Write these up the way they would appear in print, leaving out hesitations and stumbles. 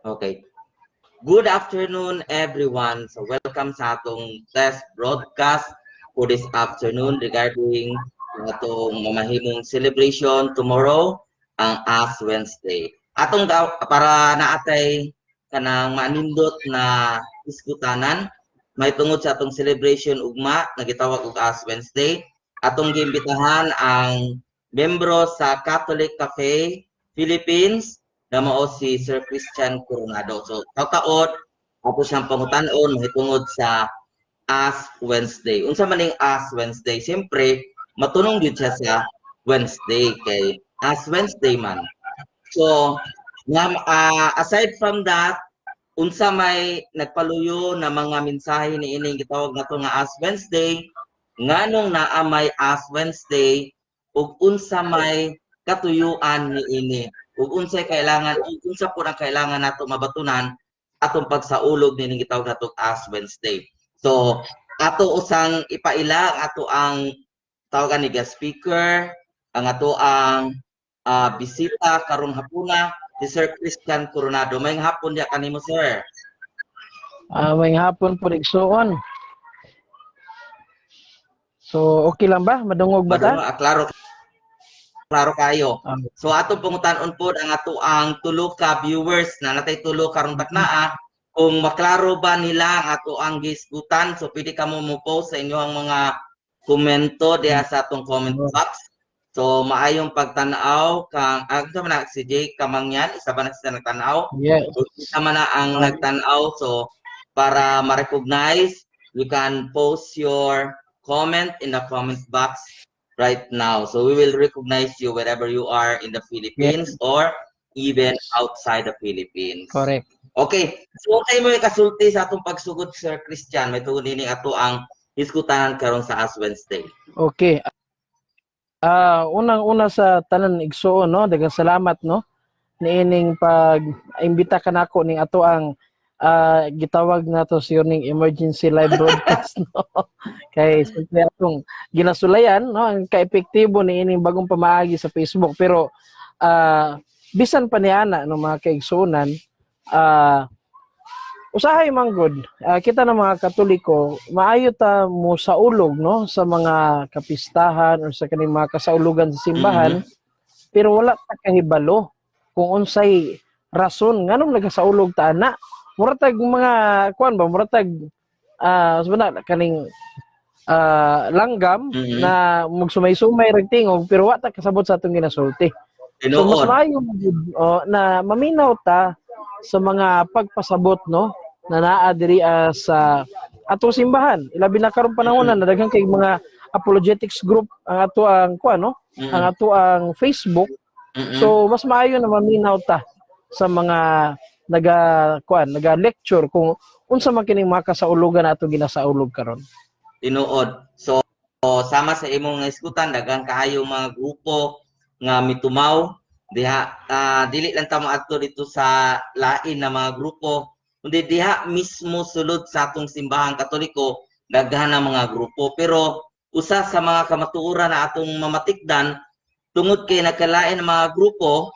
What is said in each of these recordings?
Okay. Good afternoon, everyone. So welcome sa atong test broadcast for this afternoon regarding atong mamahimong celebration tomorrow, ang Ash Wednesday. Atong para naatay kanang manindot na diskutanan, may tungod sa atong celebration ugma, nagitawag og Ash Wednesday. Atong giimbitahan ang membro sa Catholic Cafe Philippines, na mao si Sir Christian Coronado. So, taon ako siyang pangutan-on mahitungod sa Ash Wednesday. Unsa man ning Ash Wednesday? Siyempre, matunong gyud siya sa Wednesday kay Ash Wednesday man. So, aside from that, unsa may nagpaluyo na mga mensahe ni ining gitawag nato nga Ash Wednesday, nganong naa may Ash Wednesday ug unsa may katuyuan ni ini ug unsay kailangan unsa po ang kailangan nato mabatunan atong pagsaulog ni gitawag nato Ash Wednesday. So ato usang ipaila ato ang tawagan ni guest speaker, ang ato ang bisita karong hapuna si Sir Christian Coronado. Mayong hapon diya kanimo, sir. Mayong hapon po igsuon. So okay lang ba? Madungog ba ta? Klaro kayo. So atong pangutan-on pod ang ato ang tulo ka viewers na natay tulo karong baknaa kung maklaro ba nila ang ato ang gisgutan. So pwede ka mo post sa inyong mga komento diha sa atong comment box. So maayong pagtan-aw kang man si Jay Kamangyan, isa ba na siya nagtan-aw? Yes. Isa man na ang nagtan-aw. So para ma-recognize, you can post your comment in the comment box right now. So we will recognize you wherever you are in the Philippines or even outside the Philippines. Correct. Okay. So kay mo kasulti sa atong pagsugod, Sir Christian, may tuon ini ato ang diskutahan karon sa Ash Wednesday. Okay. Unang-una sa tanan igsuon, no, daghang salamat, no, niining pag-imbita kanako ning ato ang gitawag nato siyo ning emergency live broadcast, no. Kay simple atong ginasulayan, no, ang ka-epektibo niining bagong pamaagi sa Facebook, pero bisan pa niana no mga kaigsunan, usahay manggod, kita na mga Katoliko, maayo ta mo sa ulog, no, sa mga kapistahan or sa kaning mga kasaulugan sa simbahan, pero wala ta kahibalo kung unsay rason nganong nagasaulog ta ana. Muratag mga kuan ba, muratag subana kaning langgam na magsumay-sumay rag tingog pero wa ta kasabot sa atong ginasulti. So mas maayo na maminaw ta sa mga pagpasabot, no, na naa diri sa atong simbahan. Ilabi na karon panahon na daghang kay mga apologetics group ang ato ang kuan, no, ang ato ang Facebook. So mas maayo na maminaw ta sa mga naga-lecture kung unsa man kining mga kasaulugan ato ginasaulog karon. Tinuod. So sama sa imong iskutan daghang kaayo mga grupo nga mitumaw diha, dili lang ta moadto dito sa lain na mga grupo kundi diha mismo sulod sa atong simbahang Katoliko daghan na mga grupo, pero usa sa mga kamatuoran na atong mamatikdan tungod kay nagkalain na mga grupo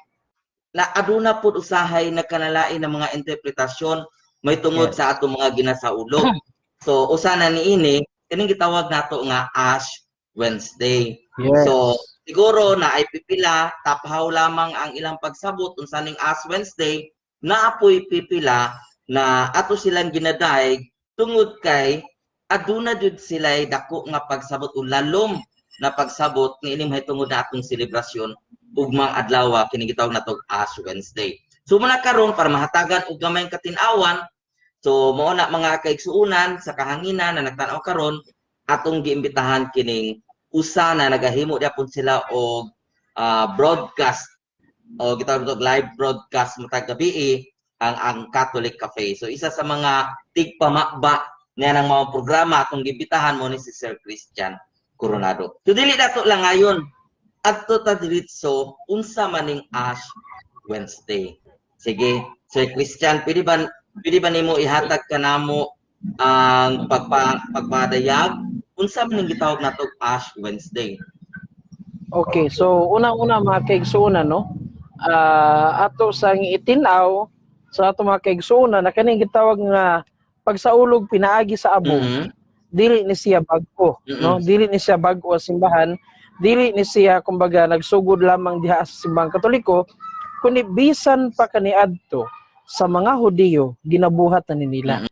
na aduna pud usahay nagkanalain ng mga interpretasyon may tungod sa atong mga ginasaulog. So usa na niini kining gitawag nato nga Ash Wednesday. So siguro na ay pipila tapahaw lamang ang ilang pagsabot unsa ning Ash Wednesday, naapoy pipila na ato silang ginadaig tungod kay aduna jud sila'y dako nga pagsabot o lalom na pagsabot niini mahitungod na atong selebrasyon ugmang adlaw kini gitawag nato Ash Wednesday. So muna karon para mahatagan og gamay katin-awan, so mao na mga kaigsuunan sa kahanginan na nagtan-aw karon atong giimbitahan kining usa na nagahimo gyapon sila og broadcast o gitawag nato live broadcast matag gabi ang Catholic Cafe. So isa sa mga tigpamakba niya ng mga programa atong giimbitahan mo ni si Sir Christian Coronado. So dili dato lang ngayon adto ta diretso unsa maning Ash Wednesday. Sige, Sir Christian, pwede ba nimo ihatag kanamo ang pagpadayag unsa man gitawag nato Ash Wednesday? Okay, so unang-una mga kaigsuonan, no, ato sang itinaw sa ato mga kaigsuonan na kaning gitawag nga pagsaulog pinaagi sa abo. Dili ni siya bag-o, no? Dili ni siya bag-o sa simbahan, dili ni siya kumbaga nagsugod lamang diha sa simbahang Katoliko, kundi bisan pa kaniadto sa mga Hudiyo ginabuhat na nila.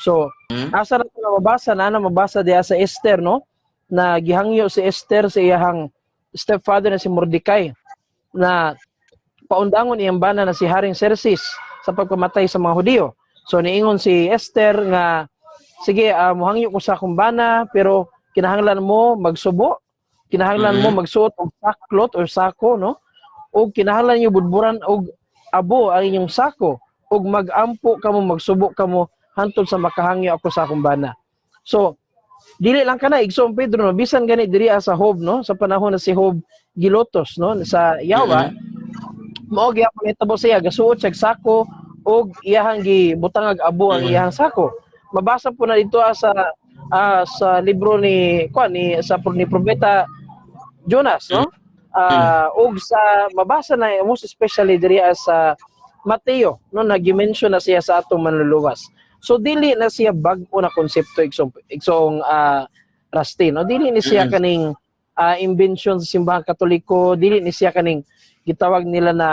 So, asa na mabasa diha sa Esther, no? Na gihangyo si Esther sa iyang stepfather na si Mordecai na paundangon iyang bana na si Haring Xerxes sa pagkamatay sa mga Hudiyo. So niingon si Esther nga sige, mohangyo ko sa akong bana pero kinahanglan mo magsubo, kinahanglan mo magsuot og saklot or sako, no? O kinahanglan niyo budburan og abo ang inyong sako ug magampo kamo magsubo kamo hantod sa makahangyo ako sa akong bana. So dili lang kana igsoon Pedro, no? Bisan gani diri sa Hob, no? Sa panahon na si Hob gilotos, no? Sa Yawa, mao gyapon hitabo siya gasuot siya sako og iyahang gibutang abo ang iyahang sako. Mabasa po na dito sa libro ni propeta Jonas, no? Og sa mabasa na most especially diri sa Mateo, no, nag-mention na siya sa atong manluluwas. So dili na siya bag-o na konsepto igsong Rusty, no? Dili ni siya kaning invention sa simbahang Katoliko, dili ni siya kaning gitawag nila na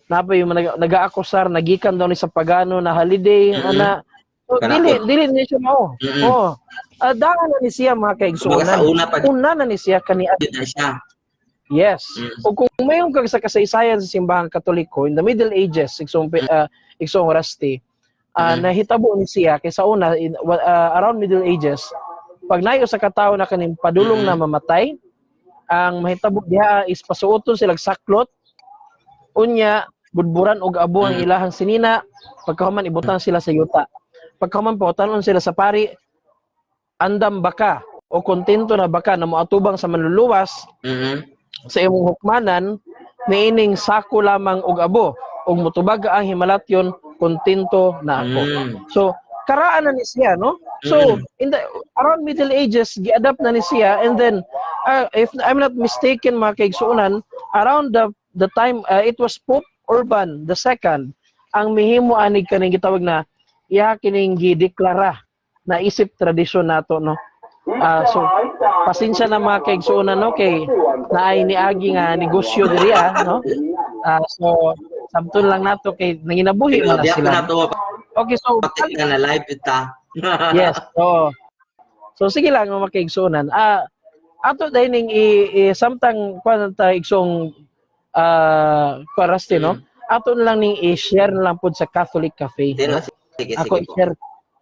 napay yung nag-aakusar nagikan daw ni sa pagano na holiday na so, dili ni siya mao. Daan na ni siya mga kaigsuonan. Una na ni siya kani siya. Yes. O kung mayroon kag sa kasaysayan sa simbahang Katoliko in the Middle Ages, igsong Rusty, nahitabo ni siya kaysa una around Middle Ages, pag nayo sa katao na kaning padulong na mamatay, ang mahitabo diha is pasuoton sila saklot, unya budburan og abo ang ilahang sinina, pagkahuman ibutang sila sa yuta. Pagkahuman pautanon sila sa pari, andam baka o kontento na baka na moatubang sa manluluwas sa imong hukmanan, niining sako lamang og abo og mutubag ang himalatyon, kontento na ako. So karaan na ni siya, no? So in the around Middle Ages gi-adapt na ni siya, and then if I'm not mistaken mga kaigsuonan, around the time it was Pope Urban II ang mihimo anig kaning gitawag na iya kining gideklara na isip tradisyon nato, no? So pasensya na mga kaigsuonan, no, kay naay niagi nga negosyo diri, no? So sabton lang nato kay nanginabuhi man na sila. Okay, so na live ita. Yes. So sige lang mga kaigsuonan. Ato dining samtang kuan ta igsong Rusty, no? Ato lang ning i-share na lang pud sa Catholic Cafe. No? Ako i-share.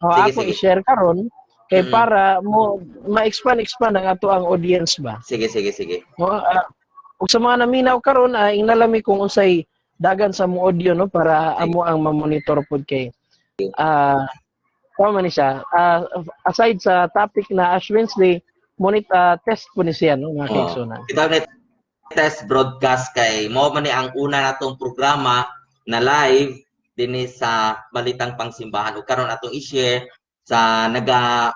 Ako i-share karon kay para mo ma-expand ang ato ang audience ba. Sige. No, ug sa mga naminaw karon inalami kung unsay dagan sa mo audio, no, para amo ang ma-monitor pud kay man siya. Aside sa topic na Ash Wednesday, test po ni siya, no, mga kaigsuonan. Kita na test broadcast kay mo man ni ang una natong programa na live dinhi sa Balitang Pangsimbahan, ug karon atong i-share sa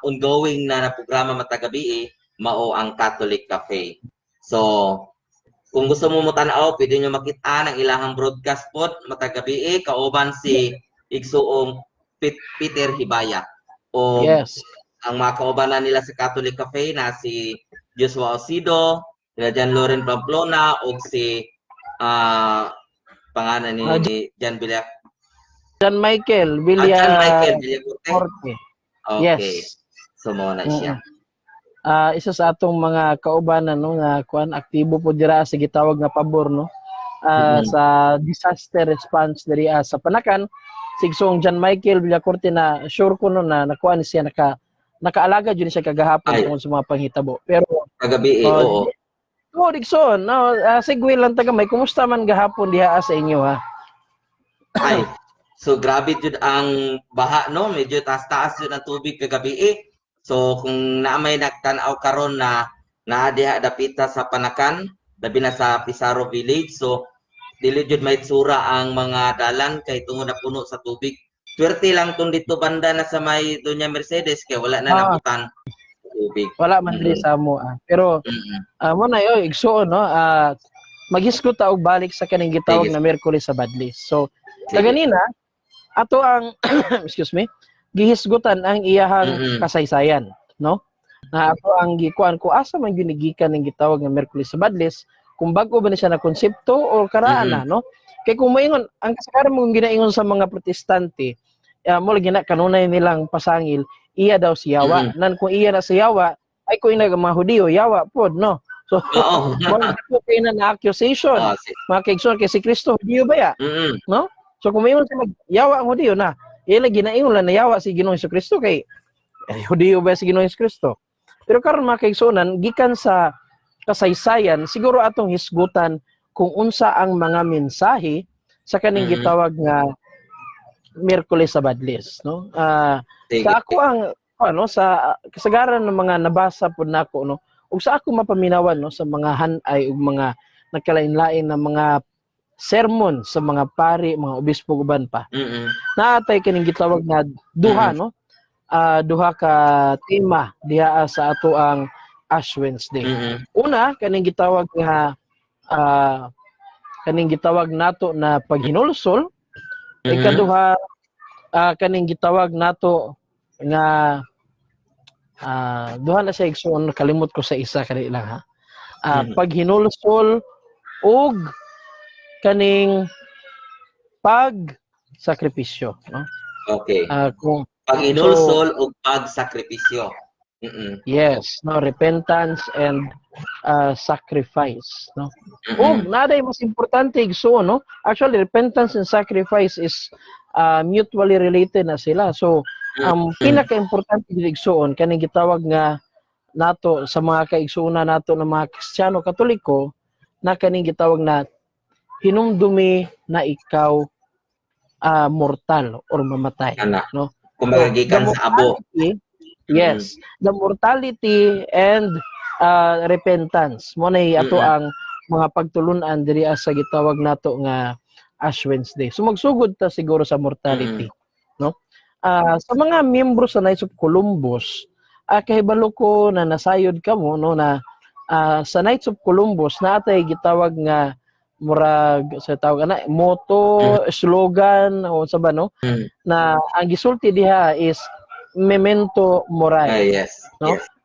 ongoing na programa matagabi mao ang Catholic Cafe. So kung gusto mo tan-aw, pwede nyo makita ng ilahang broadcast pod matagabi kauban si igsuong Peter Hibaya. O yes, ang mga kaubanan nila sa Catholic Cafe na si Joshua Osido, sila Jan Loren Pamplona, o si pangalan ni Jan Michael Villacorte. Okay. Yes. So mo na siya. Isa sa atong mga kaubanan, no, nga kuan aktibo po dira sa gitawag nga pabor, no, sa disaster response diri sa Panakan, sigsong John Michael Villacorte na sure ko no na nakuan siya nakaalaga jud siya kagahapon tungod sa mga panghitabo. Pero kagabi oo. Dixon, no, segue lang taga may kumusta man gahapon diha sa inyo, ha? Ay, so grabe jud ang baha, no, medyo taas-taas jud ang tubig kagabi. So kung naamay nagtan-aw karon na diha dapita sa Panakan, labi na sa Pizarro Village, so dili jud may tsura ang mga dalan kay tungod na puno sa tubig. Swerte lang tong dito banda na sa may Doña Mercedes kay wala na nabutan tubig. Wala man diri sa mo. Pero mo na yo igsuon, no, maghisgot ta og balik sa kaning gitawag Sige. na Miyerkules sa Badlis. So Sige. kaganina ato ang excuse me, gihisgutan ang iyahang Mm-mm. kasaysayan, no? Na ato ang gikuan ko asa man gyud gikan ning gitawag nga Miyerkules sa Badlis, kung bago ba ni siya na konsepto o karaan na, no? Kay kung moingon ang kasagaran mong ginaingon sa mga protestante, mo lagi na kanunay nilang pasangil, iya daw si Yawa. Nan kung iya na si Yawa, ay kung ina mga Hudiyo, Yawa pod, no? So, Oo. mo kayo na accusation. Mga kaigsoon kay si Kristo, Hudiyo ba ya? No? So kung mayon sila Yawa ang Hudiyo na, ila ginaingon lang na Yawa si Ginoong Jesucristo kay Hudiyo ba si Ginoong Jesucristo? Pero karon mga kaigsuonan, gikan sa kasaysayan, siguro atong hisgutan kung unsa ang mga mensahe sa kaning gitawag nga Miyerkules sa Badlis, no? Sa ako ang sa kasagaran ng mga nabasa pud nako, no, ug sa ako mapaminawan, no, sa mga hanay ug mga nagkalain-lain na mga sermon sa mga pari, mga obispo uban pa. Naatay kining gitawag nga duha, no? Duha ka tema diha sa ato ang Ash Wednesday. Una kaning gitawag nga kaning gitawag nato na paghinulsol. Ikaduha kaning gitawag nato nga duha na siya igsoon, kalimot ko sa isa kani lang ha. Paghinulsol ug kaning pagsakripisyo, no? Okay. Kung paghinulsol ug pagsakripisyo. Yes, no, repentance and sacrifice, no. Ug naday mas importante igsoon, no. Actually, repentance and sacrifice is mutually related na sila. So, pinaka-importante igsoon kaning gitawag nga nato sa mga kaigsuuna nato ng mga Kristiyano Katoliko na kaning gitawag na hinumdumi na ikaw mortal or mamatay, no? Kumbaga gikan sa abo. Yes, the mortality and repentance mo na ato ang mga pagtulunan diri sa gitawag nato nga Ash Wednesday. So magsugod ta siguro sa mortality, no? Sa mga miyembro sa Knights of Columbus, kahibalo ko na nasayod kamo, no, na sa Knights of Columbus natay gitawag nga murag sa tawag na motto, slogan o sa ba, no? Na ang gisulti diha is memento mori, no? Yes.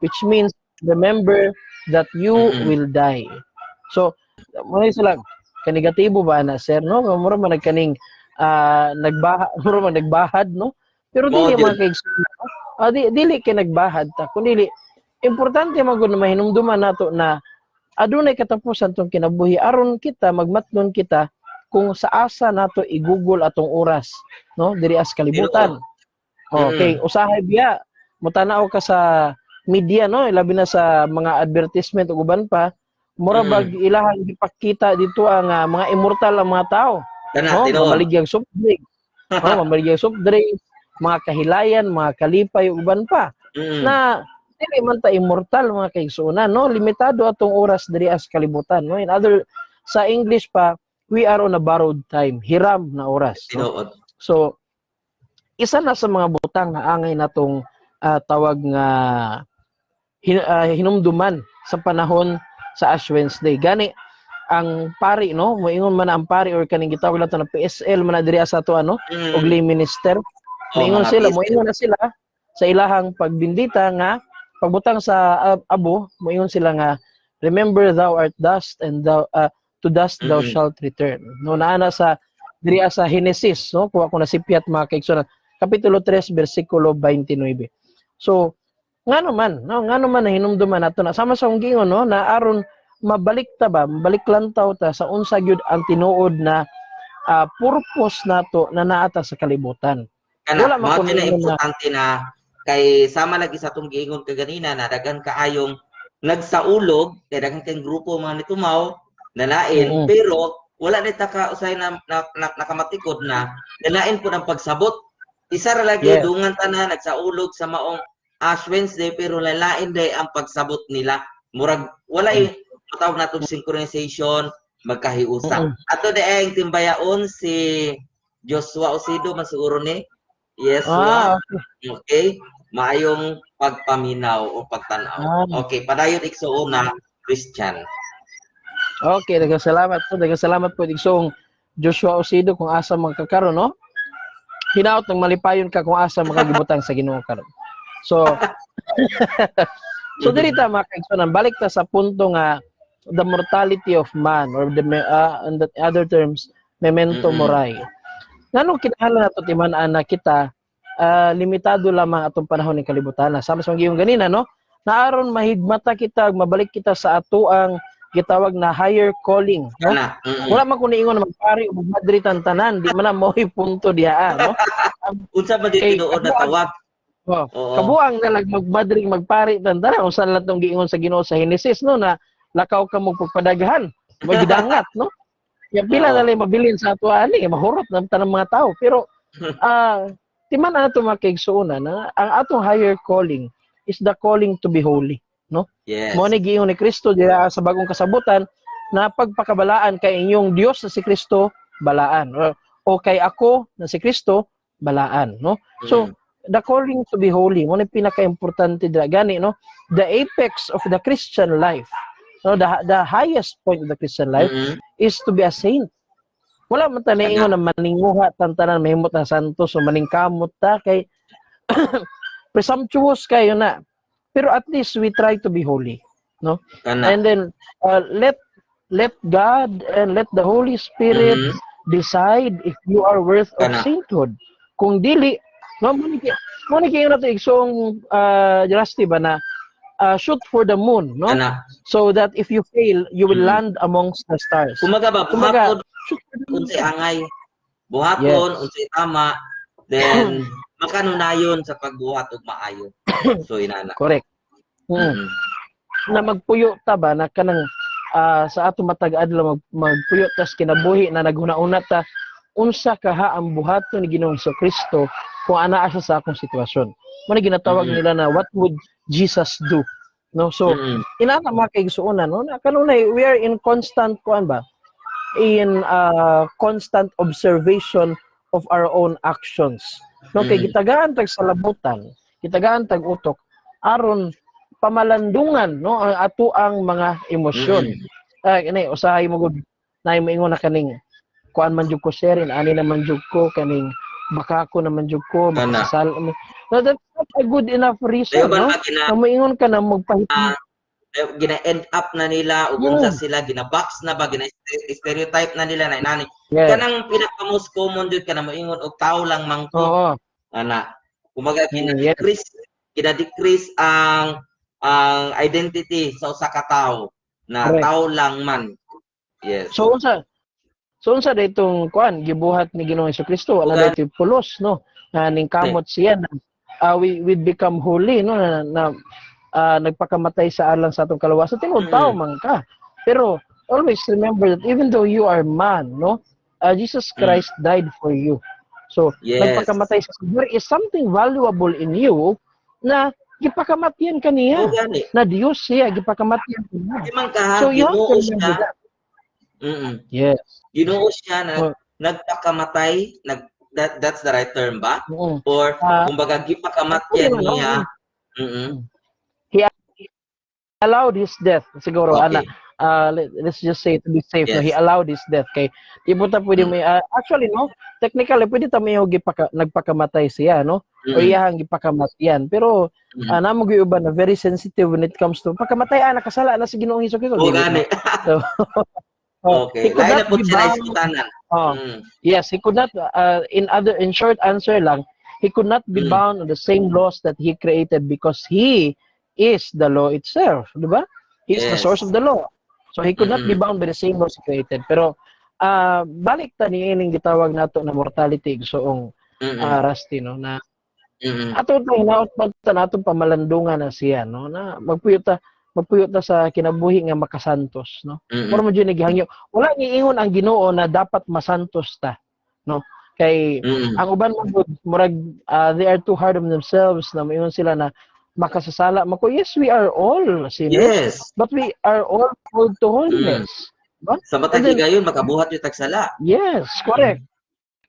Which means remember that you will die. So mo sila kanegatibo ba na sir, no? Mura man nagkaning nagbahad, no? Pero dili man kay dili kay nagbahad ta, kundi importante magud na mahinumduman nato na adunay katapusan tong kinabuhi aron kita magmatnon kita kung sa asa nato i-google atong oras, no? Diri as kalibutan. Okay, usahay biya mutanaw ka sa media, no, labi na sa mga advertisement ug uban pa, mura bag ilahang gipakita dito ang mga immortal ang mga tao, no, mamaligya soft drink, no, mamaligya soft drink, mga kahilayan, mga kalipay ug uban pa, na dili man ta immortal mga kaigsuonan, no, limitado atong oras diri as kalibutan, no. In other sa English pa, we are on a borrowed time, hiram na oras, no? So isa na sa mga butang na angay natong tawag nga hinumduman sa panahon sa Ash Wednesday. Gani ang pari, no, moingon man ang pari or kaning gitawag nato na PSL man diri sa ato og lay minister. Moingon sila, moingon na sila sa ilahang pagbindita nga pagbutang sa abo, moingon sila nga remember thou art dust and thou to dust thou shalt return. No, naana sa diri sa Genesis, no, kuha ko na sipiat mga kaigsuonan. Kapitulo 3, versikulo 29. So, ngano man na hinumduman nato na sama sa gingon, no, na aron mabalik lantaw ta sa unsa gyud ang tinuod na purpose nato na naata sa kalibutan. Wala man ko na importante na kay sama lagi sa atong giingon kaganina na daghan kaayong nagsaulog, kay daghan kay grupo mga nitumaw na lain, pero wala ni ta ka usay na nakamatikod na lain po ng pagsabot. Isa ra lagi dungan tanan nagsaulog sa maong Ash Wednesday pero lalain day ang pagsabot nila. Murag wala tawag natong synchronization, magkahiusa. Ato daing timbayaon si Joshua Osido man siguro ni. Yes, okay. Maayong pagpaminaw o pagtanaw. Okay, padayon igsuon na Christian. Okay, daghang salamat po. Daghang salamat po Igsong Joshua Osido kung asa magkakaroon, no? Hinaot ng malipayon ka kung asa makagibutang sa Ginoo karon. So, so diri ta mga kaigsunan, balik ta sa punto nga the mortality of man or the in the other terms, memento mori. Nganong kinahanglan nato timan-an na kita limitado lamang atong panahon ng kalibutan. Sama sa giyong ganina, no? Naaron mahigmata kita, mabalik kita sa atoang gitawag na higher calling, no? Wala man kun ingon na magpari o magmadri tanan, di man na mo'y punto diha, no? Unsa ba di tinuod na tawag? Kabuang na magmadri magpari tantara usa lang tong giingon sa Ginoo sa Henesis, no, na lakaw ka mo pagpadaghan, magidangat, no? Yang pila na lang mabilin sa ato ani, mahurot na tanang mga tao, pero timan na ito mga kaigsuunan na ang atong higher calling is the calling to be holy, no? Yes. Mo ni giingon ni Kristo diha sa bagong kasabutan na pagpakabalaan kay inyong Dios na si Kristo balaan o kay ako na si Kristo balaan, no? So the calling to be holy mo ni pinaka-importante dira gani, no? The apex of the Christian life, no, the highest point of the Christian life is to be a saint. Wala man ta niingon na maninguha tantanan mahimot na santos o maningkamot ta kay presumptuous kayo na. Pero at least we try to be holy, no? And then let God and let the Holy Spirit decide if you are worth of sainthood. Kung dili, no, mo ni kayo na to igsong Justy ba na shoot for the moon, no? So that if you fail, you will land amongst the stars. Kumaga ba, buhaton, unsay angay, buhaton, unsay tama, then makanunayon sa pagbuhat ug maayo. So inana. Correct. Na magpuyo ta ba na kanang sa ato matag adlaw magpuyo tas kinabuhi na naghuna-una ta unsa kaha ang buhaton ni Ginoong Kristo kung anaa siya sa akong sitwasyon. Mo ni ginatawag nila na what would Jesus do? No, so inana mga kaigsuonan, no, na kanunay we are in constant kuan ba, in constant observation of our own actions, no? Kay gitagaan tag salabutan, gitagaan tag utok aron pamalandungan, no, ang ato ang mga emosyon. Kani usahay mo gud na moingon na kaning kuan man jud ko sharing ani naman jud ko kaning baka ako naman jud ko makasal. No, that's not a good enough reason, no? Moingon ka na magpahitam. Gina-end up na nila ug unsa sila gina-box na ba gina-stereotype na nila na inani. Kanang pinaka-most common jud kana moingon og tao lang mangko. Ana. Kumaga kina-decrease ang identity sa usa ka tawo na tao lang man. Yes. So unsa daytong kuan gibuhat ni Ginoong Kristo wala daytoy pulos, no? Na ning kamot siya na we become holy, no, na nagpakamatay sa alang sa atong kalawasan tinuod tao man ka. Pero always remember that even though you are man, no, Jesus Christ died for you. So nagpakamatay sa there is something valuable in you na gipakamatyan kaniya. Na Dios siya gipakamatyan kaniya. So you have to remember that. Yes. Ginoo siya na nagpakamatay, that's the right term ba? Or kumbaga gipakamatyan niya. He allowed his death siguro let's just say to be safe, no, he allowed his death kay di mo ta pwede may actually, no, technically pwede ta may nagpakamatay siya, no, o iyang gipakamatyan, pero namo gyud na very sensitive when it comes to pagkamatay nakasala na si Ginoong Hesukristo. So okay, lain na po siya iskutanan. Yes, he could not in short answer lang, he could not be bound on the same laws that he created because he is the law itself, di ba? He is the source of the law. So he could not be bound by the same laws he created. Pero balik ta ni ining gitawag nato na mortality igsoong Rusty, no, na ato hinaot ta natong pamalandungan na siya, no, na magpuyo ta sa kinabuhi nga makasantos, no. Pero mo jud gihangyo wala giingon ang Ginoo na dapat masantos ta, no, kay ang uban mo murag they are too hard on themselves na moingon sila na makasasala mako. Yes, we are all sinners, but we are all called to holiness. Sa matag higayon makabuhat yung tagsala. Yes, correct.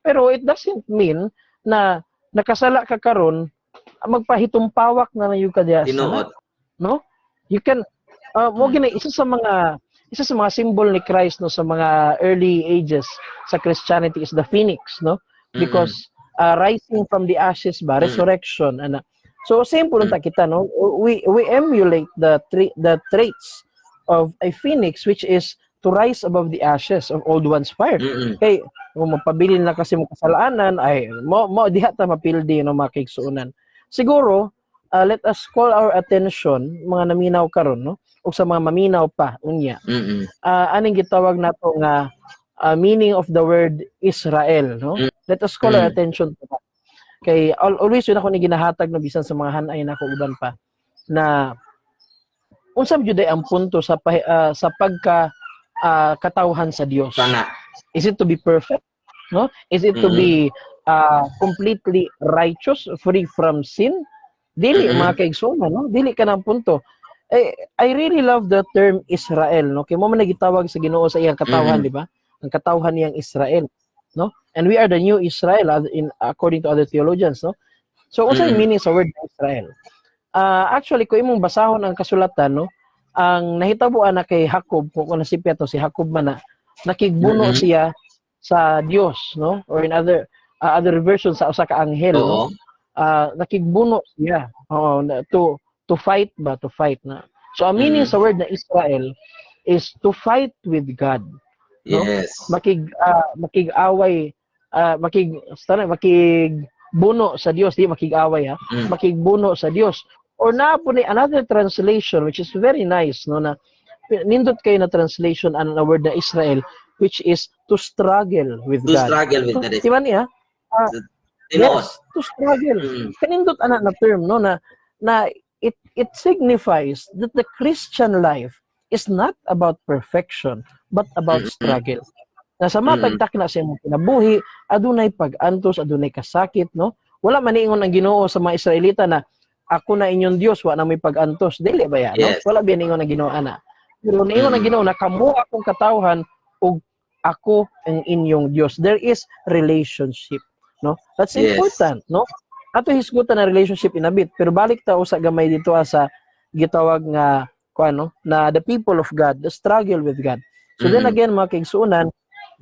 Pero it doesn't mean na nakasala ka karon magpahitumpawak na yung kadya. Tinuod. No? You can mo gina isa sa mga isa sa mga symbol ni Christ no sa mga early ages sa Christianity is the phoenix, no? Because rising from the ashes ba, resurrection, ana. So same po nung kita, no? We emulate the traits of a phoenix, which is to rise above the ashes of old ones fire. Kay kung mapabilin na kasi mo kasalanan, ay mo diha ta mapildi no makigsuunan. Siguro let us call our attention mga naminaw karon, no? O sa mga maminaw pa unya. Aning gitawag nato nga meaning of the word Israel, no? Let us call our attention to that. Kay always yun ako ni ginahatag no bisan sa mga hanay nako uban pa na unsa gyud ang punto sa pagka katawhan sa Dios. Sana. Is it to be perfect? No? Is it to be completely righteous, free from sin? Dili mga kaigsuman, no? Dili ka ng punto. I really love the term Israel, no? Kay mo man gitawag sa Ginoo sa iyang katawhan, di ba? Ang katawhan niyang Israel, no? And we are the new Israel according to other theologians, no? So unsa yung meaning sa word Israel? Actually kung imong basahon ang kasulatan, no? Ang nahitabuan na kay Jacob, kung nasipya to si Jacob man na nakigbuno siya sa Dios, no? Or in other versions sa usa ka anghel, no? Nakigbuno siya to fight na. So ang meaning sa word na Israel is to fight with God. No? Yes. Makig-away, makigbuno sa Dios, di makig-away ha. Makigbuno sa Dios. Or na po ni another translation which is very nice, no, na nindot kayo na translation ang word na Israel, which is to struggle with God. To struggle with God. Di ba niya? Yes, to struggle. Kanindot ana na term, no, na it signifies that the Christian life is not about perfection but about struggle. Nasa matagtak na sa imong kinabuhi, adunay pag-antos, adunay kasakit, no? Wala man niingon ang Ginoo sa mga Israelita na ako na inyong Dios, wa na may pag-antos. Dili ba yan? Yes. No? Wala ba niingon ang Ginoo ana. Pero niingon ang Ginoo na kamo akong katawhan ug ako ang inyong Dios. There is relationship, no? That's important, no? Ato hisgutan na relationship inabit, pero balik ta usa gamay dito sa gitawag nga kuano na the people of God, the struggle with God. So then again mga kaigsuonan,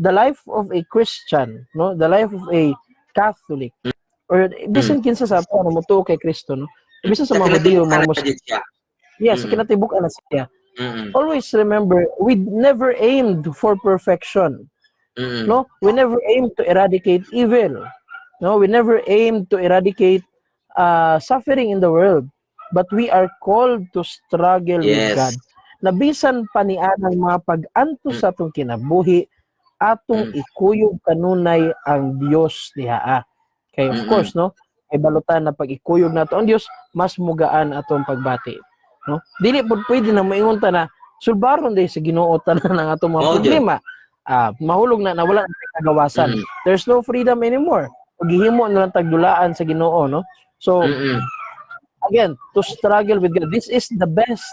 the life of a Christian, no, the life of a Catholic, or bisan kinsa sa ano mo kay Kristo, no, bisan sa mga Hudiyo, mga Muslim. Yes, kinatibuk-an na siya. Always remember, we never aimed for perfection. No, we never aimed to eradicate evil. No, we never aimed to eradicate suffering in the world. But we are called to struggle with God. Na bisan pa nianang mga pag-antos sa atong kinabuhi, atong ikuyog kanunay ang Dios diha. Kay of course, no, ay balutan na pag ikuyog nato ang Dios, mas mugaan atong pagbati. No? Dili pud pwede na maingon ta na sulbaron day sa Ginoo tanan ang atong mga problema. Mahulog na wala na kagawasan. There's no freedom anymore. Paghihimo na lang tagdulaan sa Ginoo, no? So again, to struggle with God. This is the best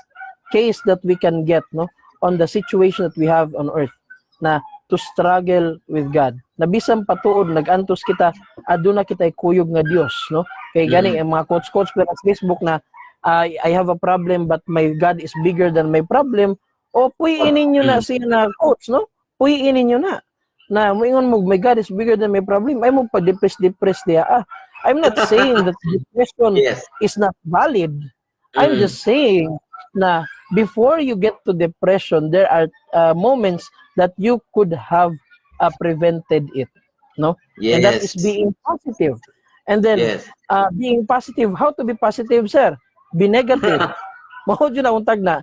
case that we can get, no, on the situation that we have on earth. Na to struggle with God. Na bisan patuod nag-antos kita, aduna kita kuyog nga Dios, no? Kay gani ang mga quotes sa Facebook na I have a problem but my God is bigger than my problem. O puyin ninyo na siya na quotes, no? Puyin ninyo na. Na moingon mo my God is bigger than my problem. Ay mo pa depress diya. I'm not saying that depression is not valid. I'm just saying na before you get to depression, there are moments that you could have prevented it, no? And that is being positive. And then being positive, how to be positive, sir? Be negative. Mao jud na untag na.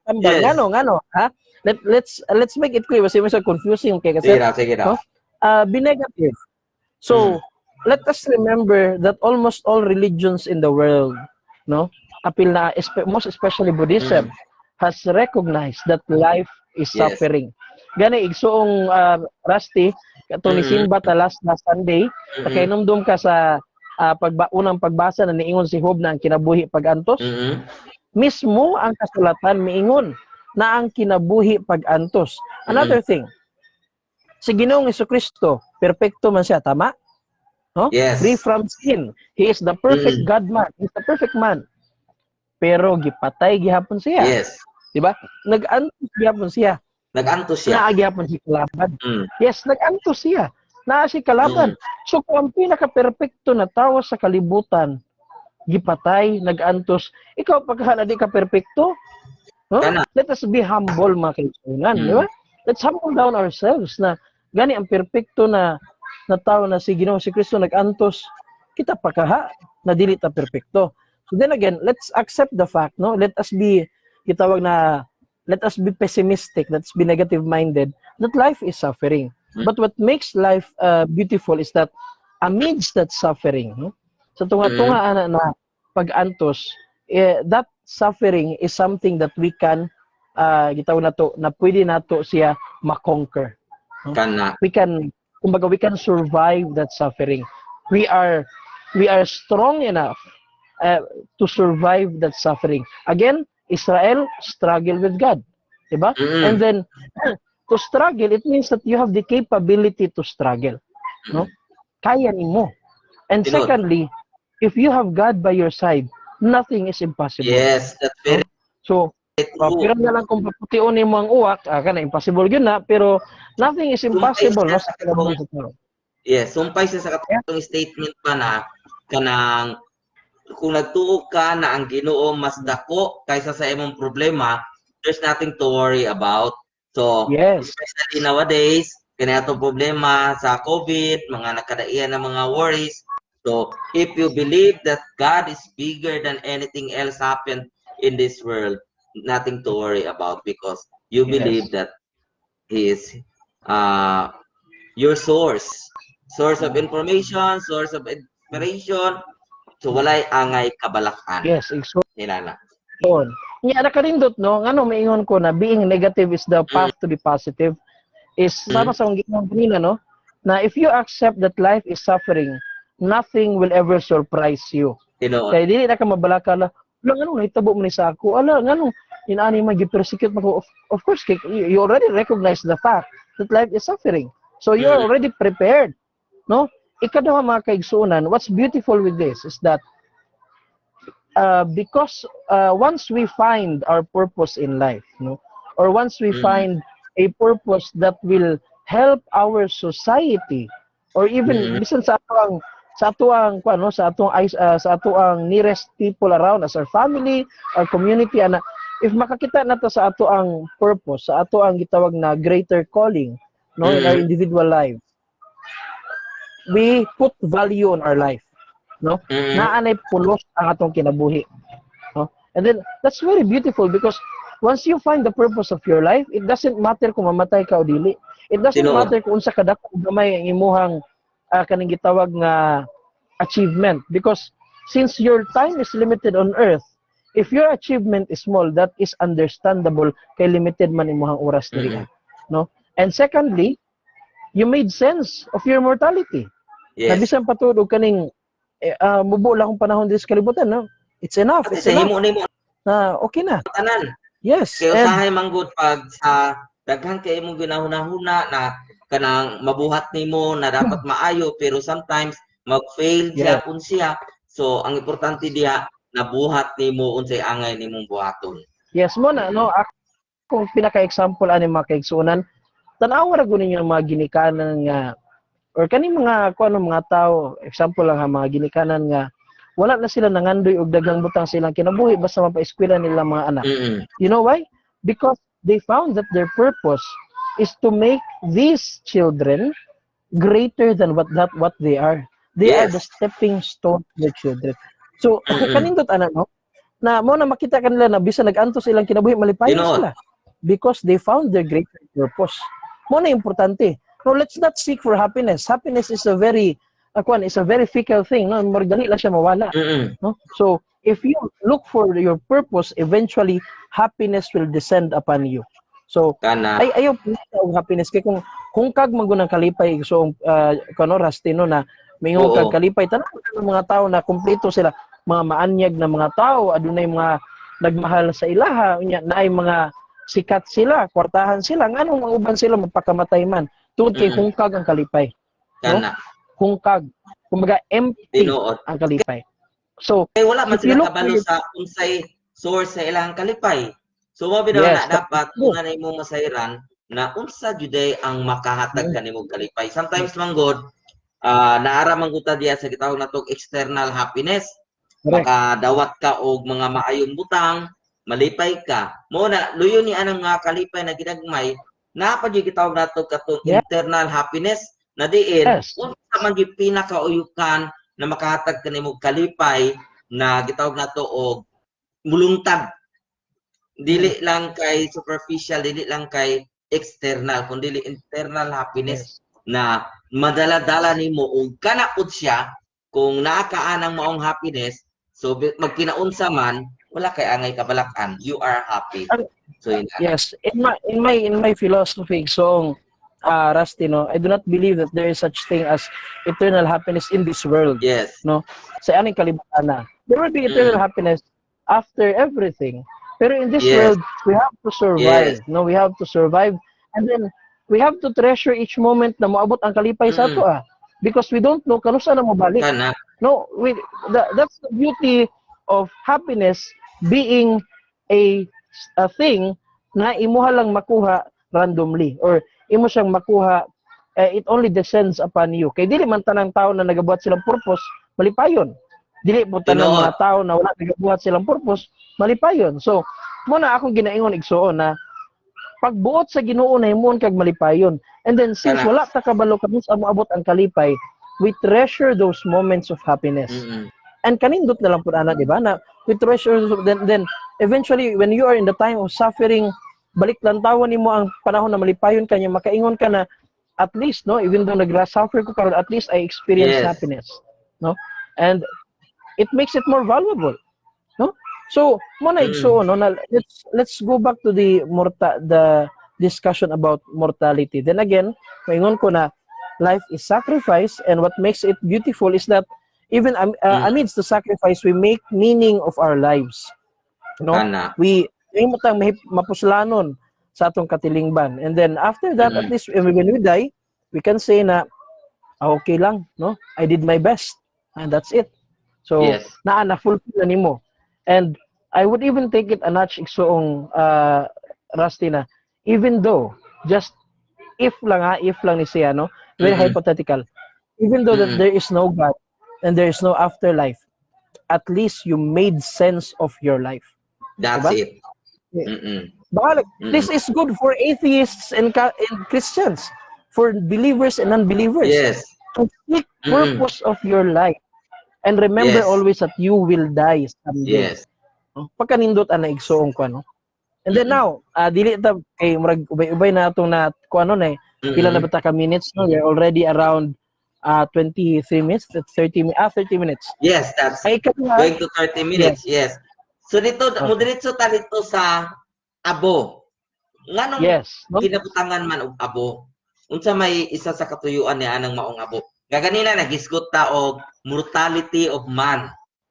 Ngano, ha? Let's make it clear kasi mas confusing kay kasi. No? Be negative. So let us remember that almost all religions in the world, no, appeal na most especially Buddhism, has recognized that life is suffering. Gani igsoong Rusty katong ni Simba last na Sunday, nakainomdom ka sa unang pagbasa na niingon si Job na ang kinabuhi pag-antos. Mismo ang kasulatan miingon na ang kinabuhi pag-antos. Another thing, si Ginoong Jesucristo, perpekto man siya, tama? No? Free from sin. He is the perfect God-man. He is the perfect man. Pero gipatay gihapon siya. Diba? Nag-antos gihapon siya. Nag-antos siya. Naagyapon si kalaban. Mm. Yes, nag-antos siya. Naa si kalaban. So kung ang pinaka-perpekto na tao sa kalibutan, gipatay, nag-antos, ikaw pagka di ka perpekto, no? Kana. Let us be humble, mga kaibigan, di ba? Let's humble down ourselves na gani ang perpekto na tao na si Ginoo si Kristo nag-antos, kita pagka na dili ta perpekto. So then again, let's accept the fact, no? Let us be pessimistic, let's be negative-minded that life is suffering. But what makes life beautiful is that amidst that suffering, no? Sa tunga-tunga na pag-antos, that suffering is something that we can gitawag nato na pwede nato siya ma-conquer. No? We can survive that suffering. We are strong enough to survive that suffering. Again, Israel struggle with God, diba? And then to struggle, it means that you have the capability to struggle, no? Kaya nimo. And secondly, if you have God by your side, nothing is impossible. Yes, that's very so pero na lang kung paputiun nimo ang uwak, kana impossible yun na, pero nothing is impossible no sa kalaban sa tao. Yes, sumpay siya sa katong statement pa na kanang kung nagtuo ka na ang Ginoo mas dako kaysa sa imong problema, there's nothing to worry about. So, especially nowadays, kaya itong problema sa COVID, mga nakadaian na mga worries. So, if you believe that God is bigger than anything else happened in this world, nothing to worry about because you believe that He is your source of information, source of inspiration. So, walay angay kabalakan. Yes, exactly. Nilala. Yun. Nga nakarindot, no? Ngano, maingon ko na being negative is the path to be positive. Is sama sa ang ginang kanina, no? Na if you accept that life is suffering, nothing will ever surprise you. Kaya dili na ka mabalaka na, ngano, nahitabo mo ni sa ako. Ngano, inaani mag-persecute mo. Of course, you already recognize the fact that life is suffering. So, you're already prepared, no? Ikaduha mga kaigsunan, what's beautiful with this is that because once we find our purpose in life, no, or once we find a purpose that will help our society, or even bisan sa atuang nearest people around us, our family, our community, ana, if makakita nato sa atuang purpose, sa atuang gitawag na greater calling, no, in our individual life, we put value on our life, no? Naanay pulos ang atong kinabuhi, no? And then that's very beautiful because once you find the purpose of your life, it doesn't matter kung mamatay ka o dili. It doesn't matter kung unsa kadako gamay ang imuhang kaning gitawag nga achievement, because since your time is limited on earth, if your achievement is small, that is understandable kay limited man imuhang oras diri, no? And secondly, you made sense of your mortality. Yes. Nabisan patulog kaning mubo lang akong panahon dito sa kalibutan, no? It's enough. It's enough. Okay na. Tanan. Yes. Kaya usahay manggod pag sa daghan kay imong ginahuna-huna na kanang mabuhat nimo na dapat maayo pero sometimes mag-fail siya kun siya. So ang importante diha nabuhat nimo unsay angay nimong buhaton. Yes mo na, no? Kung pinaka-example ani mga kaigsunan, tan-aw ra gud ninyo mga ginikanan nga or kani mga mga tao, example lang ha, mga ginikanan nga wala na sila nangandoy og daghang butang silang kinabuhi basta mapa-eskwela nila mga anak. You know why? Because they found that their purpose is to make these children greater than what they are. They are the stepping stone to their children. So kanindot anak no, na mo na makita kanila na bisan nag-antos silang kinabuhi malipayon sila because they found their greater purpose. Mo na importante. No, let's not seek for happiness. Happiness is a very fickle thing, no? Margali lang siya mawala, no? So, if you look for your purpose, eventually happiness will descend upon you. So, ayaw po happiness kay kung kag magunang kalipay so rastino na mayong kag kalipay tanan mga tao na kumpleto sila, mga maanyag na mga tao, adunay mga nagmahal sa ilaha, naay mga sikat sila, kwartahan sila, nganong ang uban sila magpakamatay man. Tungod kay hungkag ang kalipay. No? Hungkag. Kumbaga empty ang kalipay. So, wala man sila kabalo sa unsay source sa ilang kalipay. So, mabinaw na dapat kung na mo masayran, na unsa juday ang makahatag kanimo kalipay. Sometimes manggod naara man gud ta diya sa gitawag natong external happiness. Makadawat ka og mga maayong butang, malipay ka. Mo na luyo ni anang nga kalipay na ginagmay, naa pa gyud gitawag nato katong internal happiness na diin unsa man gyud pinakauyukan na makahatag kanimo kalipay na gitawag nato og mulungtad. Dili lang kay superficial, dili lang kay external, kundi internal happiness na madala-dala nimo og kana pud siya kung naa ka anang maong happiness. So magkinaunsa man, wala kay angay kabalakan, you are happy. So yes, in my philosophy, so Rusty, no, I do not believe that there is such thing as eternal happiness in this world. Yes. No, sa aning kalibutan na. There will be eternal happiness after everything. Pero in this world, we have to survive. No, we have to survive, and then we have to treasure each moment na moabot ang kalipay sa ato because we don't know kano sa na mabalik. No, that's the beauty of happiness being a thing na imuha lang makuha randomly or imo siyang makuha it only descends upon you. Kay dili man tanang tao na nagabuhat silang purpose malipayon. Dili po tanang mga tao na wala nagabuhat silang purpose malipayon. So, muna akong ginaingon igsuon na pagbuot sa Ginoo na himon kag malipayon. And then since wala ta kabalo kami sa moabot ang kalipay, we treasure those moments of happiness. And kanindot na lang po ana, di ba? Na we treasure then eventually when you are in the time of suffering, balik lang tawon nimo ang panahon na malipayon kanya, makaingon ka na at least, no, even though nagra-suffer ko karon, at least I experience happiness, no? And it makes it more valuable, no? So, mo na igsuon, no, na let's go back to the discussion about mortality. Then again, maingon ko na life is sacrifice, and what makes it beautiful is that even amidst the sacrifice, we make meaning of our lives. No, we matang mapuslanon sa atong katilingban, and then after that, at least when we die, we can say na okay lang, no, I did my best, and that's it. So na fulfill na nimo. And I would even take it a notch igsoong Rusty na, even though just if lang ni siya, no, very hypothetical, even though that there is no God and there is no afterlife, at least you made sense of your life. That's diba? This is good for atheists and Christians, for believers and unbelievers. Yes. To seek purpose of your life, and remember always that you will die someday. Yes. Pagkanindot ana igsoong ko, no. And then now, dili ta kay murag ubay-ubay na atong na kuano na pila na bata ka minutes, no? We're already around 23 minutes, 30 minutes. Yes, that's going to 30 minutes. Yes. So dito mo diretso ta dito sa abo. Nganong ginabutangan man og abo? Unsa may isa sa katuyuan ni anang maong abo? Nga ganina nagisgot ta og mortality of man.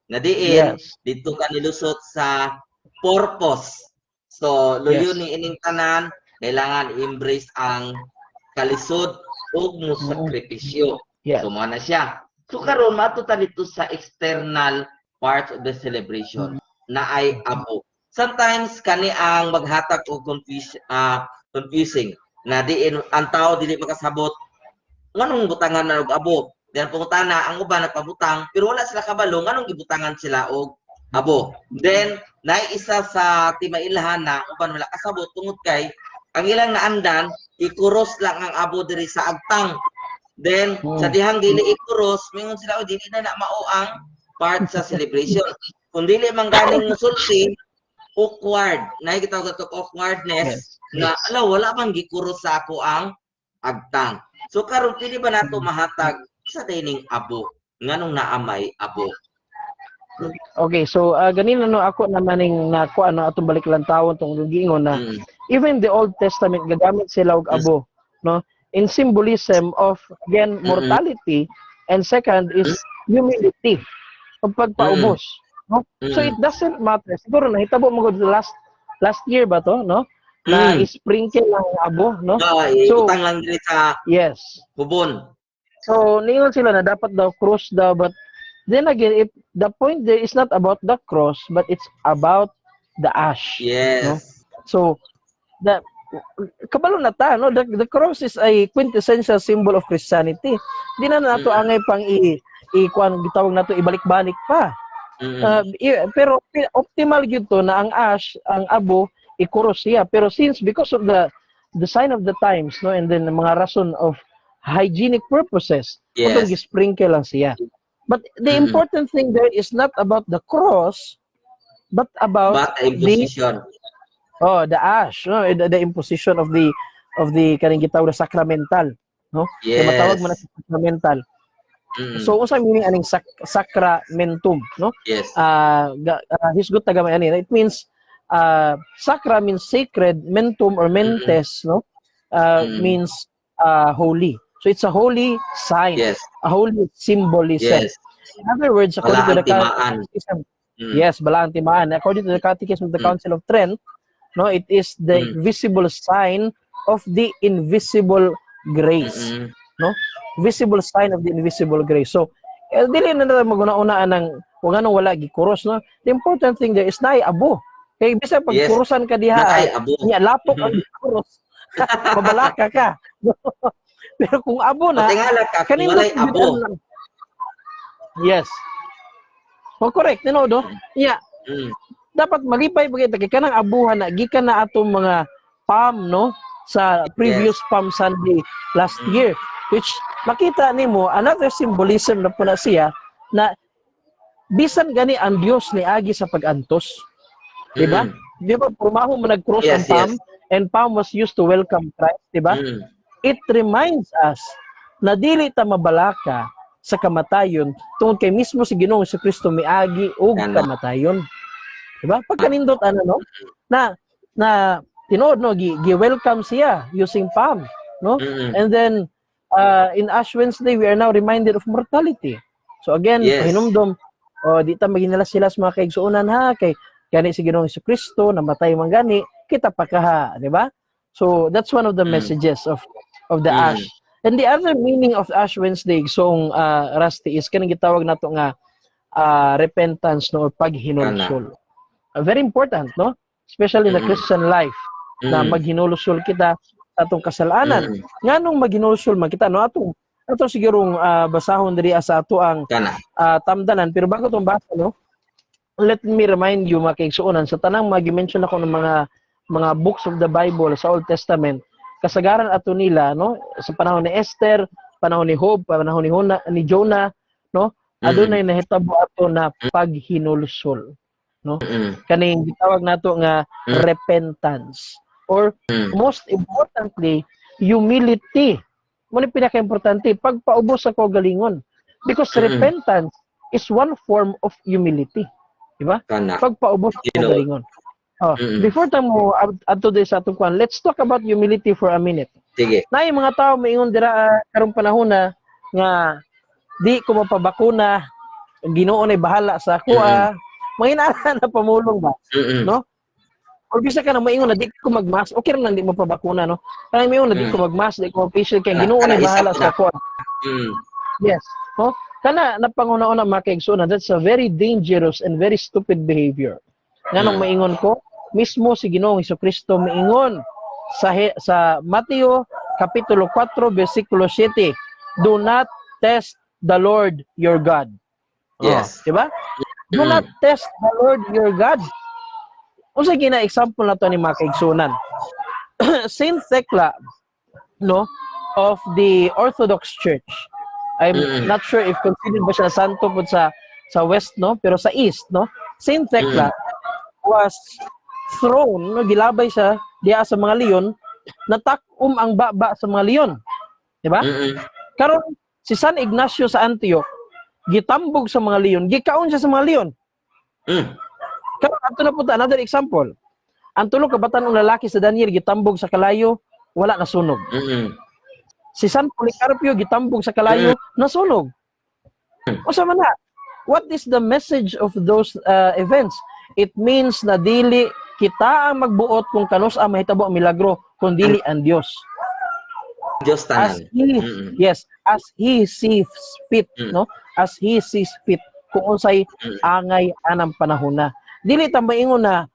Na diin dito ka nilusot sa purpose. So luyo ni ining tanan, kailangan i-embrace ang kalisod ug musakripisyo. So mo na siya. So karon mato ta dito sa external part of the celebration na ay abo. Sometimes kani ang maghatag og confusing na diin ang tao dili makasabot nganong butangan na og abo. Then pangutana ang uban nagpabutang pero wala sila kabalo nganong gibutangan sila og abo. Then naay isa sa timailhan na uban wala kasabot tungod kay ang ilang naandan ikuros lang ang abo diri sa agtang. Then sa dihang dili ikuros mingon sila dili na mao ang part sa celebration. Kung dili man ganing musulti, awkward. Nakikita ko ito awkwardness na wala bang gikuros sa ako ang agtang. So karon pili ba nato mahatag sa dining abo nganong naamay abo? Okay, so ganina no ako naman ning nakuha ano atong balik lang tawon tong giingon na even the Old Testament gagamit sila og abo, no? In symbolism of again mortality, and second is humility, o pagpaubos, no? So it doesn't matter. Siguro nahitabo mo gud last year ba to, no? Na sprinkle lang abo, no? So utang lang diri sa hubon. So ningon sila na dapat daw cross daw, but then again, the point there is not about the cross, but it's about the ash. Yes. No? So kabalo na ta, no? The cross is a quintessential symbol of Christianity. Di na nato angay pang kuan gitawag nato ibalik-balik pa. Pero optimal gyud to na ang ash, ang abo i-cross siya. Pero because of the sign of the times, no, and then mga rason of hygienic purposes, kung gi-sprinkle lang siya. But the important thing there is not about the cross, but about the imposition. The ash, no, the imposition of the kaning gitawag na sacramental, no? Yes. Matawag man na sacramental. So unsa meaning aning sacramentum, no? Yes. Hisgot tagamay ani. It means sacra means sacred, mentum or mentes, no? Means holy. So it's a holy sign, a holy symbolism. Yes. In other words, according to the Catechism, Balaang Timaan. According to the Catechism of the Council of Trent, no, it is the visible sign of the invisible grace, no? Visible sign of the invisible grace. So, dili na natin maguna-unaan ng kung anong wala gikuros, no? The important thing there is na abo. Kaya bisa pag kurusan ka diha, niya lapok ang gikuros. Mabalaka ka. Pero kung abo na, kanin walay abo. Yes. Oh, correct, you know, do? Yeah. Dapat malipay bagay kay kanang abuhan na gikan na atong mga PAM, no, sa previous PAM Sunday last year, which makita nimo another symbolism na puna siya na bisan gani ang Dios ni agi sa pag-antos. Di ba? Di ba pumaho man nag-cross ang PAM and PAM was used to welcome Christ, di ba? It reminds us na dili ta mabalaka sa kamatayon tungod kay mismo si Ginoong Jesucristo miagi og kamatayon. Diba? Pagkanindot no? Na tinuod no gi-welcome siya using palm, no? And then in Ash Wednesday we are now reminded of mortality. So again, hinumdom di ta maginala sila sa mga kaigsuonan ha kay gani si Ginoong Jesucristo namatay man gani kita pa kaha, di ba? So that's one of the messages of the Ash. And the other meaning of Ash Wednesday song Rusty is kanang gitawag nato nga repentance no or paghinulsol. Very important, no? Especially in the Christian life na maghinulsol kita sa atong kasalanan. Nganong maghinulsol man kita no ato sigurong basahon diri sa ato ang tamdanan pero bago tong basa no, let me remind you mga kaigsuonan sa tanang magi-mention ako ng mga books of the Bible sa Old Testament. Kasagaran ato nila no sa panahon ni Esther, panahon ni Job, panahon ni Jonah, no? Adunay nahitabo ato na paghinulsol, no? Kaning gitawag nato nga repentance or most importantly humility. Mo ni pinaka-importante pagpaubos sa kagalingon because repentance is one form of humility, di ba? Pagpaubos sa kagalingon. Before tamo adto sa atong kwan, let's talk about humility for a minute. Sige. Nay mga tao maingon dira karong panahon na nga di ko mapabakuna, Ginoo nay bahala sa ako manginana na pamulong ba, no? Or bisa ka na maingon na di ko magmas, okay ra nang di mo pabakuna, no? Kaya maingon na di ko magmas, di ko patient kay Ginoo nay bahala sa ako. Yes, no? Kana napanguna-una mga kaigsuonan, that's a very dangerous and very stupid behavior. Nganong maingon ko? Mismo si Ginoong Jesucristo maingon sa Mateo kapitulo 4 bersikulo 7, do not test the Lord your God. Yes. Diba? Do not test the Lord your God. Unsa gina-example na to ni mga kaigsunan? Saint Thecla, no, of the Orthodox Church. I'm not sure if considered ba siya santo po sa West, no, pero sa East, no, Saint Thecla was thrown, no, gilabay siya diya sa mga leon, natak-um ang baba sa mga leon. Diba? Karon si San Ignacio sa Antioch, gitambog sa mga leon, gikaon siya sa mga leon. Karon ato na punta, another example. Ang tulo ka batan-ong lalaki sa Daniel, gitambog sa kalayo, wala nasunog. Si San Policarpio, gitambog sa kalayo, nasunog. O sa mana, what is the message of those events? It means na dili kita ang magbuot kung kanus ang mahitabo ang milagro, kung dili ang Dios. Diyos tanan. As He sees fit, no? As He sees fit, kung unsay angay anang panahon na. Dili ta maingon na,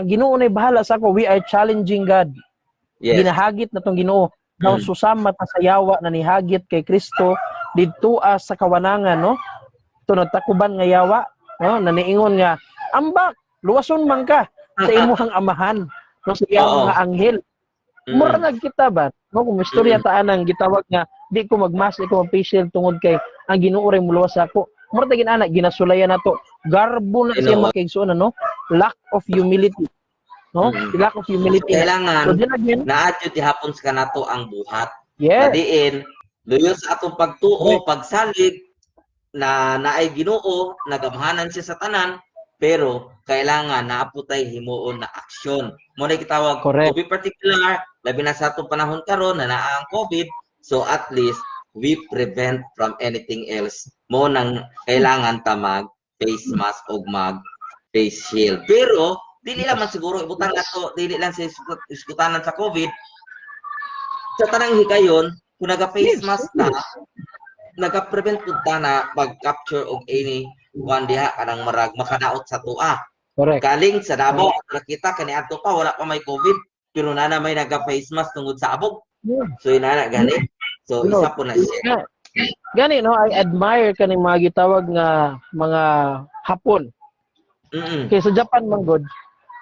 Ginoo nay bahala sa ako, we are challenging God. Yes. Ginahagit na tong Ginoo. Daw susama ta sa yawa na nihagit kay Kristo didto sa kawanangan, no? Tunod takuban nga yawa, no? Naniingon nga, ambak, luwason man ka sa imuhang amahan, no? Sa iyang mga anghel. Mura nagkita ba? No, kung istorya taan ang gitawag nga di ko magmas, di ko mag-facial tungod kay ang Ginoo ray muluwas ako. Mura ta ginana ginasulayan nato. Garbo na siya makigsuon, no? Lack of humility. No? Lack of humility. Kailangan na-adjust ihapon sa kanato ang buhat. Yes. Nadiin, luyo sa atong pagtuo, pagsalig na naay Ginoo, nagamhanan siya sa tanan, pero kailangan naaputay himuon na aksyon. Mo na kitawag to be particular, labi na sa atong panahon karon na naa ang COVID, so at least we prevent from anything else. Mo nang kailangan ta mag face mask o mag face shield. Pero dili lang man siguro ibutang nato, dili lang sa iskutanan sa COVID. Sa tanang hikayon, kung naga-face mask ta, naga-prevent pud ta na pag-capture og any kuan diha kanang marag makadaot sa tua. Correct. Galing sa Davao, nakita kani adto pa wala pa may COVID, pero nana may naga-face mask tungod sa abog. So inana gani. So isa po na siya. Gani no, I admire kaning mga gitawag nga mga Hapon. Kay sa Japan man god,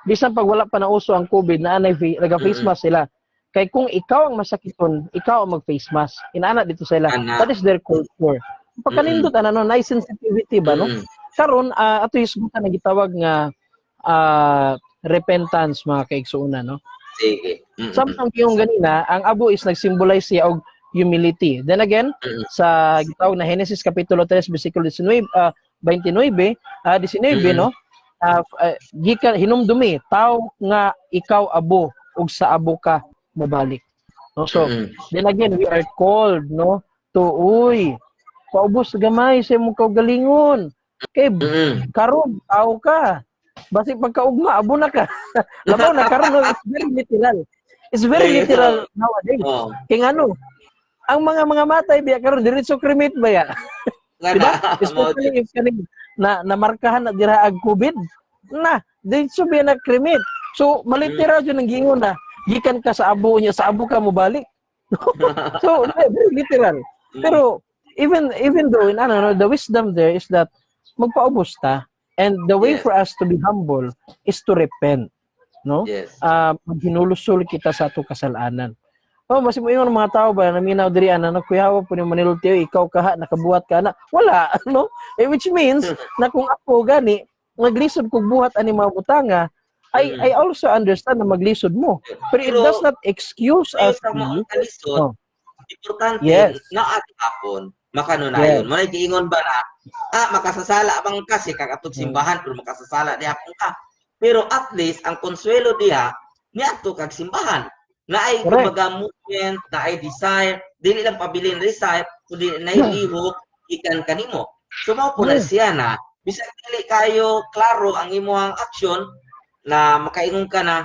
bisan pag wala pa na uso ang COVID na naga-face mask sila. Kay kung ikaw ang masakiton, ikaw ang mag-face mask. Inaana dito sila. That is their culture. Pagkanindot ano, nice sensitivity ba no? Karon ato isgutan na gitawag nga repentance mga kaigsuuna no. Sige. Samtang yung ganina, ang abo is nag-symbolize siya og humility. Then again, sa gitawag na Genesis kapitulo 3 bersikulo 19 no. Gikan hinumdumi tao nga ikaw abo ug sa abo ka mabalik. No, so then again we are called no to paubos gamay sa imong kaugalingon. Kay karon tao ka. Basi pagkaugma abo na ka. Labaw na karon it's very literal. It's very literal nowadays. Kay ano? Ang mga matay biya karon diretso cremate ba ya? Diba? Especially if kaning na markahan na dira ag COVID. Na, diretso biya na cremate. So maliteral jud ang gingon na gikan ka sa abo niya, sa abo ka mo balik. So very literal. Pero even though in the wisdom there is that magpaubos ta, and the way for us to be humble is to repent, no? Yes. Maghinulusol kita sa ato kasalanan. Oh, mas moingon mga tao ba naminaw diri ana kuyawa po ni manilultiyo ikaw kaha nakabuhat ka na. Wala, no? Which means na kung ako gani naglisod kog buhat ani mga butanga, I also understand na maglisod mo. Pero it does not excuse us to importante na ating hapon makanunayon. Mo giingon ba na makasasala bang kasi kagatog simbahan pero makasasala di hapon ka. Pero at least ang konsuelo diha niadto kag simbahan. Na ay kumbaga movement, na ay desire, dili lang pabilin desire, kundi na ilihok ikan kanimo. So mao po na siya na bisag dili kayo klaro ang imong aksyon na makaingon ka na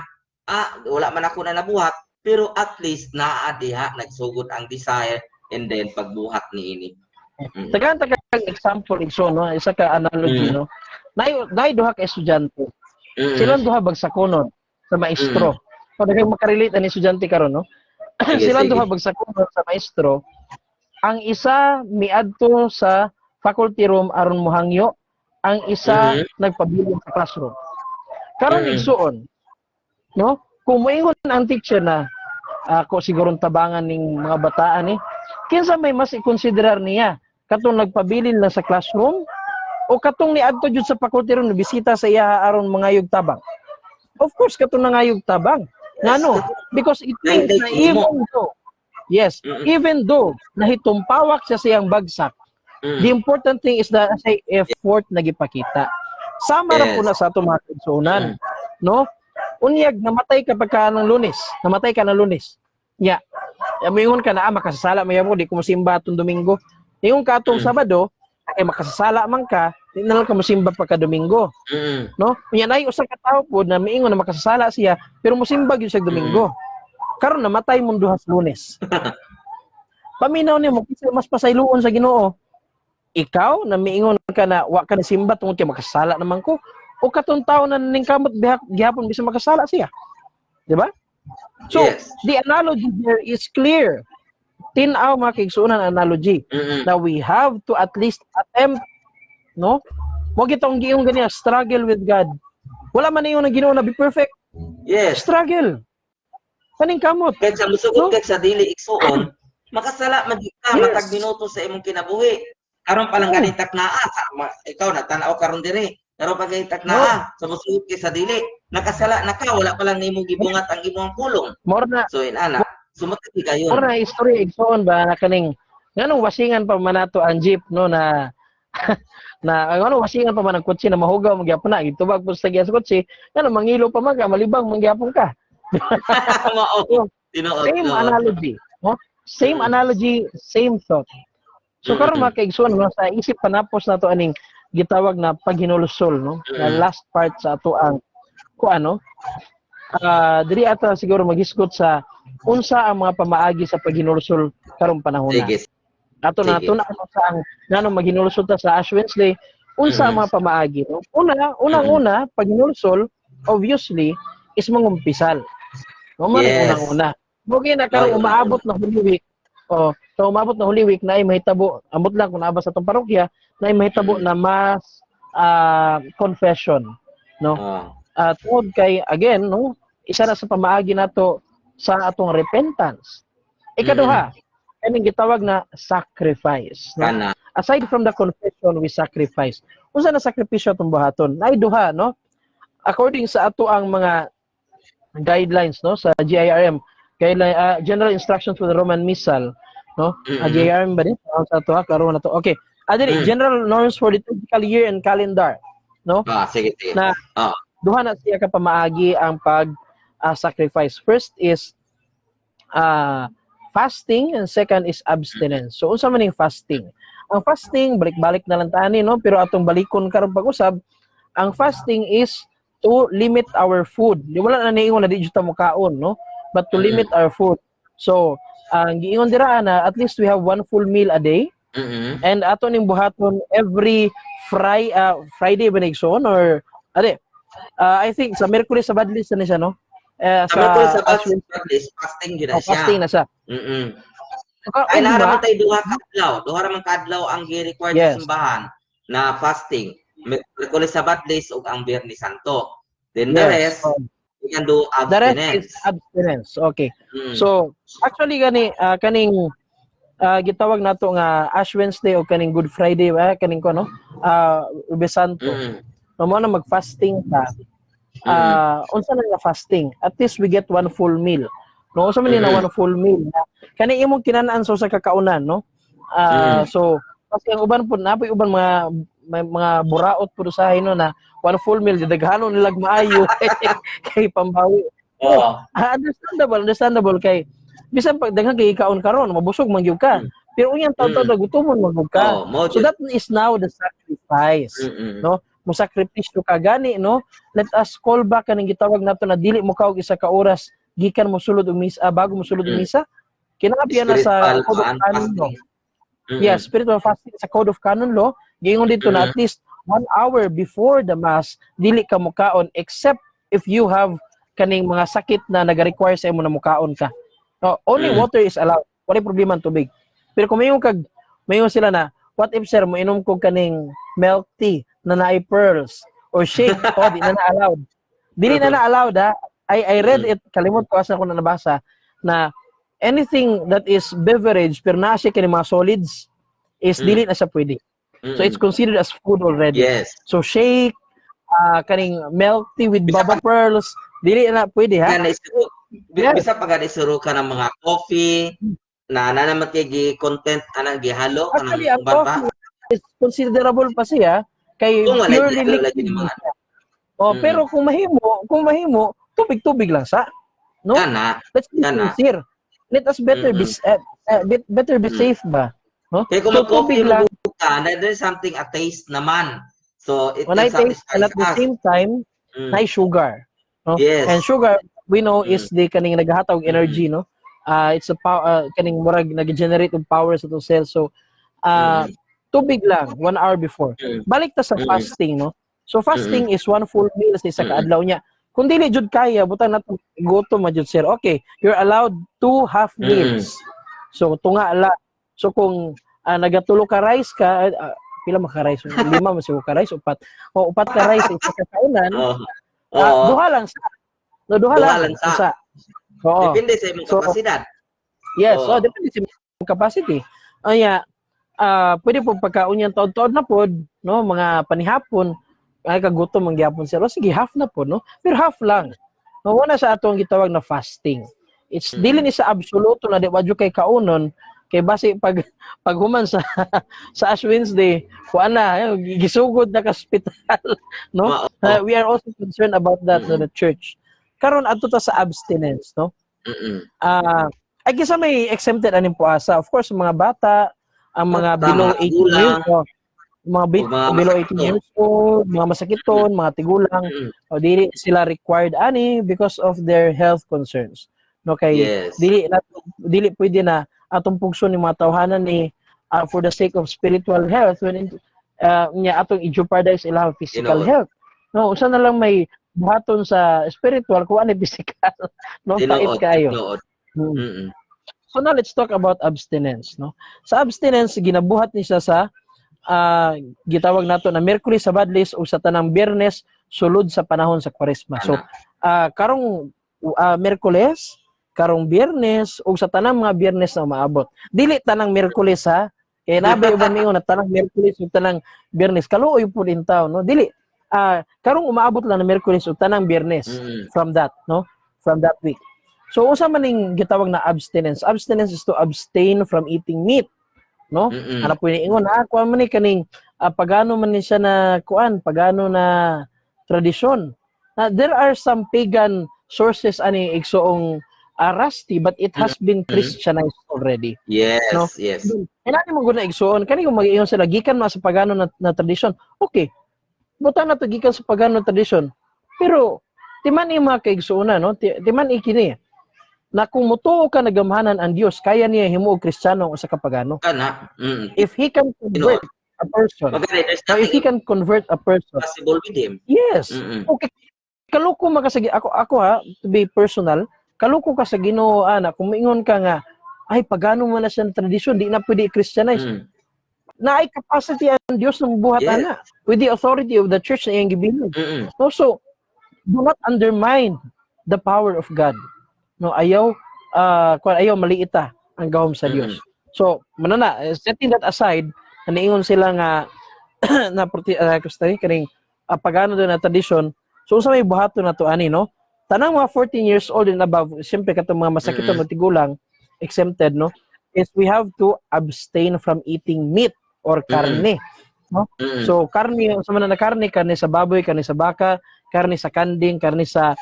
wala man ako na nabuhat, pero at least naa diha nagsugod ang desire and then pagbuhat niini. Tagang example igso no, isa ka analogy no. Nay duha ka estudyante. Silang duha bagsakonon sa maestro. Padagang makarelate ani estudyante karon no. Silang duha bagsakonon sa maestro. Ang isa miadto sa faculty room aron mohangyo, ang isa nagpabilin sa classroom. Karon igsuon, no? Kung moingon ang teacher na ako siguro tabangan ning mga bataan kinsa may mas i-considerar niya? Katong nagpabilin lang sa classroom o katong niadto jud sa faculty room bisita sa iya aron mangayog tabang? Of course katong nangayog tabang. Ngano? Because it means na even though nahitumpawak siya sa iyang bagsak, the important thing is that say effort na gipakita. Sama ra po na sa ato mga igsuonan, no? Unyag namatay ka pagka ng Lunes, namatay ka ng Lunes. Nya. Mingon ka na makasasala mo di ko mosimba atong Domingo. Ingon ka atong Sabado, ay makasasala man ka, di na lang ka mosimba pagka Domingo. No? Unya nay usa ka tawo pod na miingon na makasasala siya, pero mosimba gyud sa Domingo. Karon namatay mo duha sa Lunes. Paminaw nimo kinsa mas pasayloon sa Ginoo? Ikaw na miingon ka na wa ka ni simba tungod kay makasala naman ko o katong tawo na ning kamot gihapon bisa makasala siya. Di ba? So, Yes. the analogy here is clear. Tinaw mga kaigsunan analogy. Now, we have to at least attempt, no? Huwag itong giyong ganyan, struggle with God. Wala man yung Ginoo na be perfect. Yes. Struggle. Kaning kamot. Kahit sa musugot kahit sa dili igsuon, makasala magika Yes. matag minuto sa imong kinabuhi. Karon pa lang ganing taknaa ikaw na tan-aw karon diri. Pero pag taknaa sa musugot kay sa dili, nakasala na ka, wala pa lang nimo gibungat ang imong pulong. More na So inana, sumatagi kayo. more na istorya igsoon ba na kaning nganong wasingan pa man nato ang jeep no na na ano wasingan pa man ang kotse na mahugaw magyapon na gitubag po sa sa kotse ngano mangilo pa man ka malibang mangyapon ka. Mao. Tinuod. Same analogy, no? Same analogy, same thought. So karon mga kaigsoon no, sa isip panapos nato aning gitawag na paghinulusol no, na last part sa ato ang kuano. Diri ata siguro maghisgot sa unsa ang mga pamaagi sa paghinulusol karong panahon na. Sige. Ato na tuna sa ang ngano maghinulusol ta sa Ash Wednesday, unsa ang mga pamaagi no? Unang-una paghinulusol obviously is mangumpisal. No man unang-una. Mogi na karon umaabot na Holy Week. So umabot na Holy Week na ay mahitabo, ambot lang kung naabot sa atong parokya, na ay mahitabo na mas confession, no? Tungod kay again, no, isa na sa pamaagi nato sa atong repentance. Ikaduha, kaning gitawag na sacrifice, no? Aside from the confession, we sacrifice. Unsa na sakripisyo atong buhaton? Nay duha, no? According sa ato ang mga guidelines, no, sa GIRM, General Instructions for the Roman Missal, no? GIRM ba din? Sa ato karon na to. Okay. Adiri, General Norms for Liturgical Year and Calendar, no? Sige. Na duha na siya ka pamaagi ang pag sacrifice. First is fasting and second is abstinence. So unsa man ning fasting? Ang fasting balik-balik na lang tani no, pero atong balikon karon pag-usab, ang fasting is to limit our food. Di wala na niingon na di jud ta mo kaon no, but to limit our food. So ang giingon dira na at least we have one full meal a day. And ato ning buhaton every Friday ba nigsoon or I think sa Miyerkules sa Badlis na siya no. Sa Miyerkules sa Badlis fasting gyud siya. Fasting na siya. Ay naraman tay duha ra man kadlaw ang gi-required sa simbahan na fasting. Miyerkules sa Badlis ug ang Biyernes Santo. Then the rest we can do abstinence. The rest is abstinence. Okay. So actually kaning gitawag nato nga Ash Wednesday o kaning Good Friday kaning ko no Ubes Santo. Mo na mag-fasting ta. Unsa na nga fasting? At least we get one full meal. No, unsa man na one full meal. Kani imong kinanaan sa kakaunan, no? So kasi ang uban pud napoy uban mga buraot pud sa no na one full meal daghanon nilag maayo kay pambawi. Understandable kay bisan pag daghang kay kaon karon mabusog man gyud ka. Pero unyang taw-taw gutomon magud ka. So that is now the sacrifice. No? Mo sakripisyo ka gani no. Let us call back kaning gitawag nato na dili mo kaog isa ka oras gikan mo sulod og misa bago mo sulod og misa. Kinaapian na sa Code of Canon Law. Yes, spiritual fasting sa Code of Canon Law. Giingon dito na at least 1 hour before the mass dili ka mukaon except if you have kaning mga sakit na naga-require sa imo na mukaon ka. No, only water is allowed. Wala problema ang tubig. Pero kung mayon sila na, what if sir, mo inom ko kaning milk tea na naay pearls or shake, di na allowed. Dili na allowed ha. I read it, kalimot ko asa ko na nabasa na anything that is beverage pero na siya kaning mga solids is dili na siya pwede. So it's considered as food already. Yes. So shake, kaning milk tea with baba pearls, dili na pwede ha. Bisa pag isuro ka ng mga coffee na naman kay content anang gihalo kanang coffee is considerable pa siya kay purely liquid. Pero kung mahimo tubig lang sa no. Let's be sincere. Let us better be safe ba. No? Kaya kung mag-coffee lang ka, there's something a taste naman. So it will satisfy us. At the same time, high sugar. No? Yes. And sugar we know is the kaning nagahatag energy no. It's a kaning murag nag-generate og power sa itong cells. So tubig lang 1 hour before. Balik ta sa fasting no. So fasting is one full meal sa isa ka adlaw niya. kung dili jud kaya butang nato gutom ma jud sir. Okay, you're allowed 2 half meals. So tunga la. So kung nagatulo ka rice ka, pila maka rice? 5 man siguro ka rice, 4. O 4 ka rice sa kakainan. Duha lang sa. No, duha lang sa. Oo. Depende sa imong kapasidad. Yes, depende sa imong capacity. Anya, pwede po pagkaunyan taon-taon na pod, no, mga panihapon, ay kagutom ang gyapon sir. Sige, half na po, no? Pero half lang. No, wala sa atong gitawag na fasting. It's dili ni sa absoluto na di wadyo kay kaunon kay base pag human sa Ash Wednesday, kuan na gisugod na ka hospital, no? We are also concerned about that no, the church. Karon adto ta sa abstinence, no? Ay kisa may exempted aning puasa. Of course, mga bata, ang mga below 18 years old, mga below 18 years old, mga masakiton, mga tigulang, o dili sila required ani because of their health concerns. No kay dili pwede na atong pugso ni mga tawhanan ni for the sake of spiritual health when nya atong i-jeopardize ilang physical health. No, usa na lang may buhaton sa spiritual kung ano physical. No, pait kayo. So now let's talk about abstinence, no. Sa abstinence ginabuhat ni siya sa gitawag nato na Miyerkules, Sabadlis o sa tanang Biyernes sulod sa panahon sa Kwaresma. So karong Miyerkules, karong Biyernes o sa tanang mga Biyernes na maabot. Dili tanang Miyerkules ha. Kaya nabi uban niyo na tanang Miyerkules o tanang Biyernes kaluoy po din taw, no. Dili karong umaabot lang na Miyerkules o tanang Biyernes from that, no, from that week. So usa man ning gitawag na abstinence. Abstinence is to abstain from eating meat, no? Ana po ni ingon kuan man ni kaning pagano man ni siya na kuan, pagano na tradisyon. There are some pagan sources ani igsoong Rusty, but it has been Christianized already. Yes, no? yes. And ano mo guna igsoon kani kung mag-ingon sila gikan man sa pagano na tradisyon. Okay. Butang na to gikan sa pagano tradisyon. Pero timan mga kaigsuona, no? Timan ikini na kung mutuo ka nagamhanan ang Dios, kaya niya himuog Kristiyano o sa kapagano. If he can convert a person, if he can convert a person, possible with him. Yes. Okay. Kaluko makasagi ako ha, to be personal, kaluko ka sa Ginoo ana kung moingon ka nga ay pagano man na siya tradisyon, di na pwede i-Christianize. Na ay capacity ang Dios ng buhat ana with the authority of the church na iyang gibilog. So do not undermine the power of God. No, ayaw maliita ang gahom sa Dios. So manana setting that aside, niingon sila nga na kaning pagano do na tradisyon. So unsa may buhaton na to ani, no? Tanang mga 14 years old and above, siyempre katong mga masakiton o tigulang exempted, no? Is we have to abstain from eating meat or karne, no? So karne sa man na karne sa baboy, karne sa baka, karne sa kanding, karne sa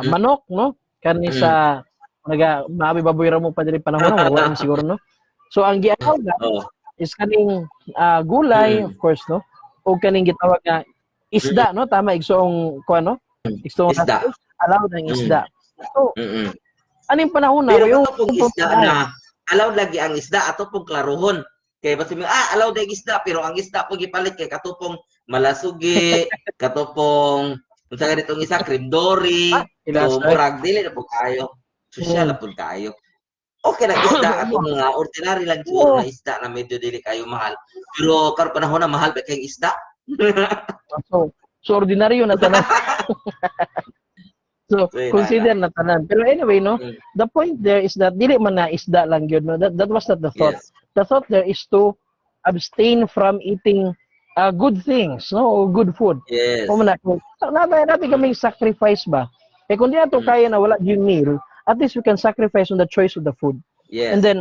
manok, no? Karne sa maabi baboy ra mo pa diri panahon wala siguro, no? So ang giahaw na is kaning gulay, of course, no? O kaning gitawag nga isda, no? Tama igsoong kuan, no? Igsoong isda. Allowed ang isda. So aning panahon na yung isda na allowed lagi ang isda ato pong klaruhon. Kay basta allowed ang isda pero ang isda po gipalit kay katupong malasugi, katupong unsa ka ditong isa kremdori, so murag dili na po kayo. Sosyal na po kayo. Okay na isda atong mga ordinary lang siguro na isda na medyo dili kayo mahal. Pero karon panahon na mahal ba kay isda? So ordinaryo na tanan. So consider na tanan. Pero anyway, no, the point there is that dili man na isda lang gyud, no. That was not the thought. The thought there is to abstain from eating good things, no, good food. Yes. O man natin kaming sacrifice ba? Eh kung di ato kaya na wala yung meal, at least we can sacrifice on the choice of the food. Yes. And then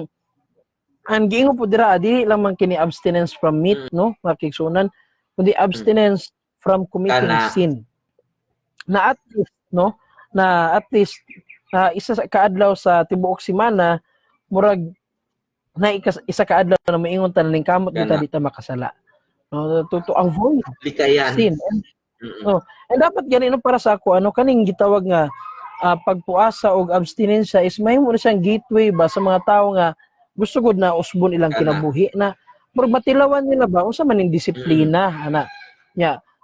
ang giingon po dira dili lang man kini abstinence from meat, no, makiksunan, kundi abstinence from committing sin. Na at least, no, na at least isa sa kaadlaw sa tibuok semana murag na isa kaadlaw na maingon ta ning kamot dita makasala. No, to avoid sin. And dapat ganito para sa ako kaning gitawag nga pagpuasa og abstinensya is mahimo na siyang gateway ba sa mga tawo nga gusto gud na usbon ilang kinabuhi na murag matilawan nila ba unsa man ning disiplina ana.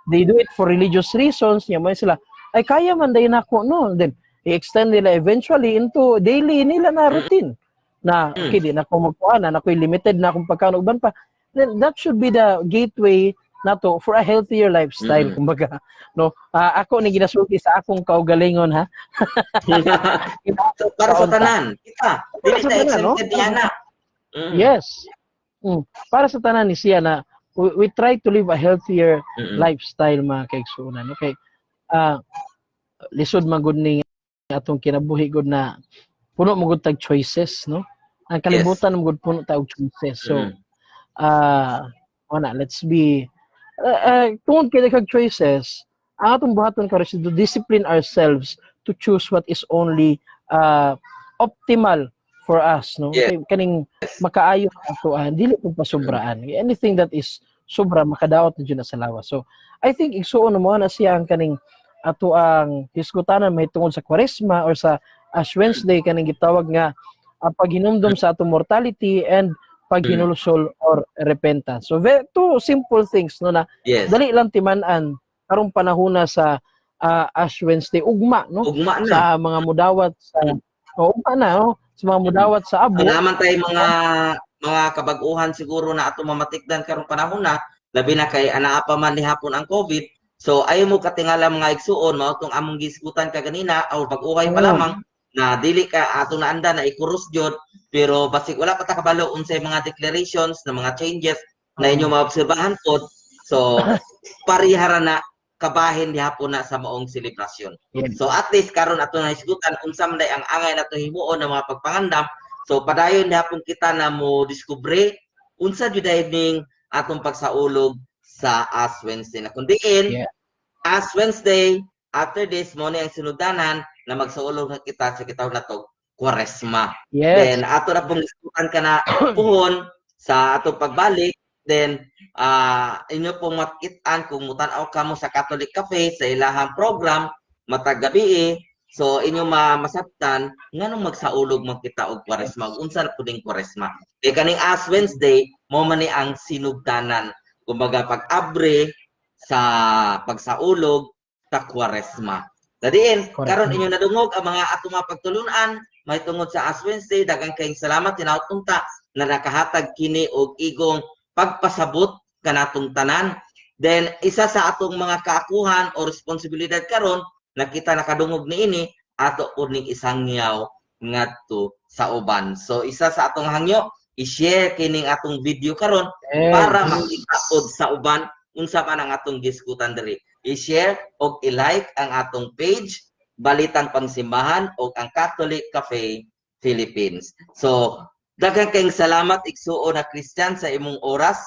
They do it for religious reasons, nya mo sila ay kaya man day nako no. Then i-extend nila eventually into daily nila na routine. Na okay di na ko magkuan na ako limited na akong pagkaon uban pa. Then that should be the gateway nato for a healthier lifestyle kumbaga no. Ako ni ginasulti sa akong kaugalingon ha. Para sa tanan kita dili ta exempted diana. Yes. Para sa tanan ni siya na we try to live a healthier lifestyle mga kaigsunan. Okay. Lisod man gud ni atong kinabuhi gud na puno mo gud tag choices no. Ang kalibutan mo gud puno tag choices. So let's be tungod kay kag choices, ang atong buhaton karon is to discipline ourselves to choose what is only optimal for us no. Kaning makaayo ato dili pud pasubraan. Anything that is sobra makadaot na jud sa lawas. So I think igsuon mo na siya ang kaning ato ang hisgutanan mahitungod sa Kwaresma or sa Ash Wednesday kaning gitawag nga paghinumdom sa atong mortality and paghinulusol or repentance. So two simple things no na dali lang timan-an karong panahona sa Ash Wednesday ugma no sa mga mudawat sa ugma na no sa mga mudawat sa abo. Naman tay mga kabag-uhan siguro na ato mamatikdan karong panahona labi na kay anaa pa man ni hapon ang COVID. So ayo mo katingala mga igsuon mao tong among gisgutan kaganina o pag-uhay pa lamang na dili ka ato naanda na ikurus jud pero basig wala pa ta kabalo unsay mga declarations na mga changes na inyo maobserbahan pod. So parihara na kabahin dihapon na sa maong selebrasyon. So at least karon ato na hisgutan unsa man ang angay nato himuon na mga pagpangandam. So padayon dihapon kita na mo diskubre unsa jud ning atong pagsaulog sa Ash Wednesday na kundiin Ash Wednesday after this mo ang sinudanan na magsaulog na kita sa kitawag na to Kwaresma. Then ato na pong diskutan ka na puhon sa atong pagbalik. Then inyo pong makit-an kung mutan-aw kamo sa Catholic Cafe sa ilahang program matag gabi so inyo masabtan nganong magsaulog man kita og Kwaresma unsa na puding Kwaresma. Kay kaning Ash Wednesday mo man ni ang sinugdanan kumbaga pag-abre sa pagsaulog sa Kwaresma. Dadiin karon inyo nadungog ang mga ato mga pagtulunan may tungod sa Ash Wednesday daghang kayong salamat tinautunta na nakahatag kini og igong pagpasabot kanatong tanan. Then isa sa atong mga kaakuhan o responsibilidad karon na kita nakadungog niini ato pod ning isang ngiyaw ngadto sa uban. So isa sa atong hangyo i-share kining atong video karon para makita pod sa uban unsa man ang atong gisgutan diri. I-share og i-like ang atong page Balitang Pangsimbahan o ang Catholic Cafe Philippines. So daghang kayong salamat igsuon na Christian sa imong oras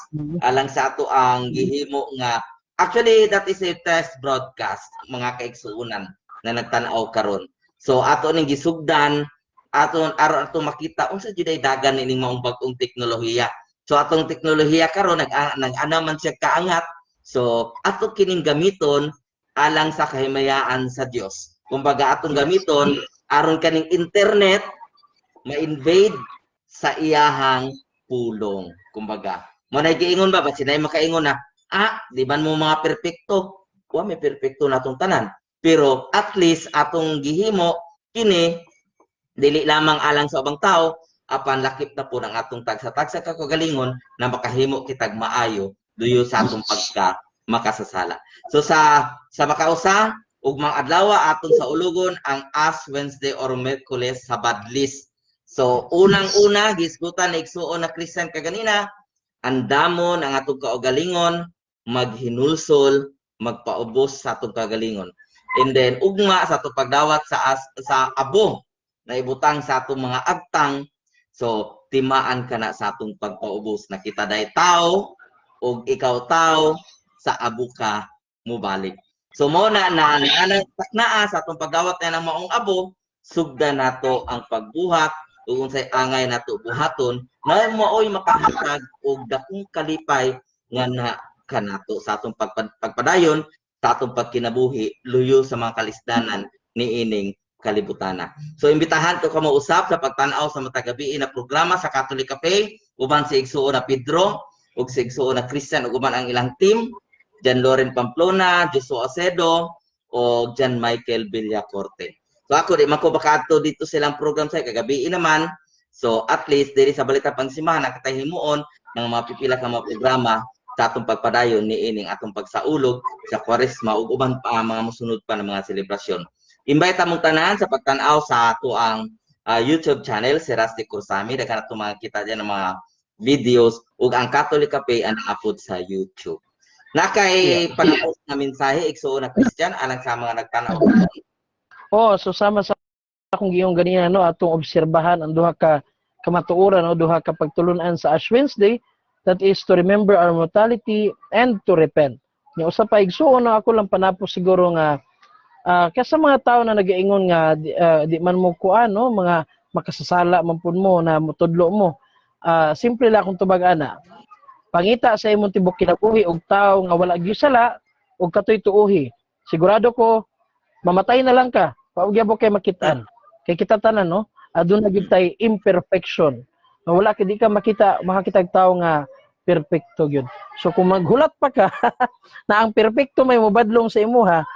alang sa ato ang gihimo nga actually that is a test broadcast mga kaigsuonan na nagtan-aw karon. So ato ning gisugdan aton aron ato makita unsa jud ay dagan ining maong bag-ong teknolohiya. So atong teknolohiya karon nag-ana man siya kaangat. So ato kining gamiton alang sa kahimayaan sa Dios. Kumbaga atong gamiton aron kaning internet ma-invade sa iyahang pulong. Kumbaga, mo na giingon ba sinay makaingon na di man mo mga perpekto. Wa may perpekto natong tanan. Pero at least atong gihimo kini dili lamang alang sa ubang tao apan lakip na po ang atong tagsa-tagsa kakagalingon na makahimo kitag maayo duyo sa atong pagka makasasala. So sa makausa ug mga adlaw aton sa ulugon ang Ash Wednesday or Miyerkules sa Badlis. So unang-una gisgutan na igsuon na Christian kaganina andamon ang atong kaugalingon maghinulsol magpaubos sa atong kagalingon. And then ugma sa atong pagdawat sa abo na ibutang sa atong mga agtang. So timaan ka na sa atong pagpaubos na kita day tao ug ikaw tao sa abo ka mubalik. So mo na taknaa sa atong pagdawat na ng maong abo sugdan nato ang pagbuhat ug unsay angay nato buhaton na maoy makahatag og dakong kalipay nga na kanato sa atong pagpadayon sa atong pagkinabuhi luyo sa mga kalisdanan niining kalibutana. So imbitahan to ka mo usab sa pagtan-aw sa matagabi na programa sa Catholic Cafe uban si igsuon na Pedro ug si igsuon na Christian ug uban ang ilang team Jan Loren Pamplona, Joshua Acedo, o John Michael Villacorte. So ako di man ko bakaadto dito silang program sa kagabi naman. So at least diri sa balita pangsimahan nakatay himuon ng mga pipila ka mga programa sa atong pagpadayon ni ining atong pagsaulog sa Kwaresma ug uban pa mga mosunod pa ng mga selebrasyon. Invite mong tanan sa pagtan-aw sa ato ang YouTube channel si Rusty Kursami. Daghan ato makita diyan ng mga videos ug ang Catholic Cafe ang upload sa YouTube. Nakay panahon na mensahe igsuon na Christian alang sa mga nagtanaw. So sama sa akong giyong ganina no atong obserbahan ang duha ka kamatuoran o duha ka pagtulunan sa Ash Wednesday, that is to remember our mortality and to repent. Nya usa pa igsuon na ako lang panapos siguro nga kaya mga tao na nagaingon nga di man mo kuan no mga makasasala man pud mo na mutudlo mo. Simple lang akong tubag ana. Pangita sa imong tibok kinabuhi og tao nga wala gyud sala og katoy tuohi. Sigurado ko mamatay na lang ka. Paugya mo kay makitaan. Kay kita tanan no, aduna gyud tay imperfection. Wala kay di ka makakita tao nga perpekto gyud. So kung maghulat pa ka na ang perpekto may mobadlong sa imuha,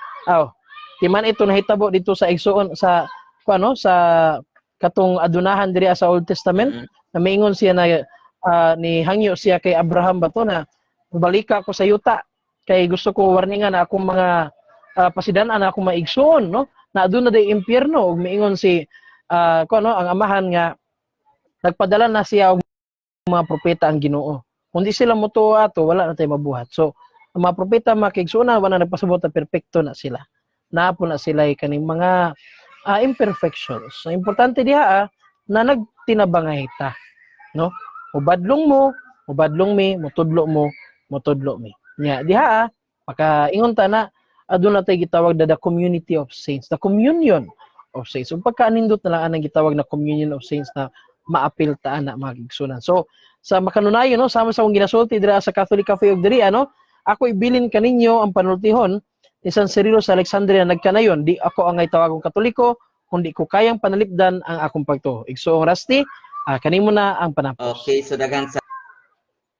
timan ito nahitabo dito sa igsuon sa sa katong adunahan diri sa Old Testament na miingon siya na ni hangyo siya kay Abraham bato na balika ako sa yuta kay gusto ko warningan na akong mga pasidan-an na akong maigsuon no na aduna day impyerno ug miingon si ang amahan nga nagpadala na siya og mga propeta ang Ginoo. Kundi sila motuo ato wala na tay mabuhat. So ang mga propeta makigsuonan wala nagpasabot na perpekto na sila. Napo na sila kaning mga imperfections. So, importante diha na nagtinabangay ta, no? Mubadlong mo, mubadlong mi, mutudlo mo, mutudlo mi. Nya diha makaingon ta na aduna tay gitawag na the community of saints, the communion of saints. Ug pagkaanindot na lang anang gitawag na communion of saints na maapil ta ana magigsunan. So sa makanunayon no, sama sa akong ginasulti dira sa Catholic Cafe og diri ako ibilin kaninyo ang panultihon ni San Cirilo sa Alexandria nagkanayon, di ako ang tawagong Katoliko, kundi ko kayang panalipdan ang akong pagtuo. Igsoong Rusty, kanimo na ang panapos. Okay, so daghang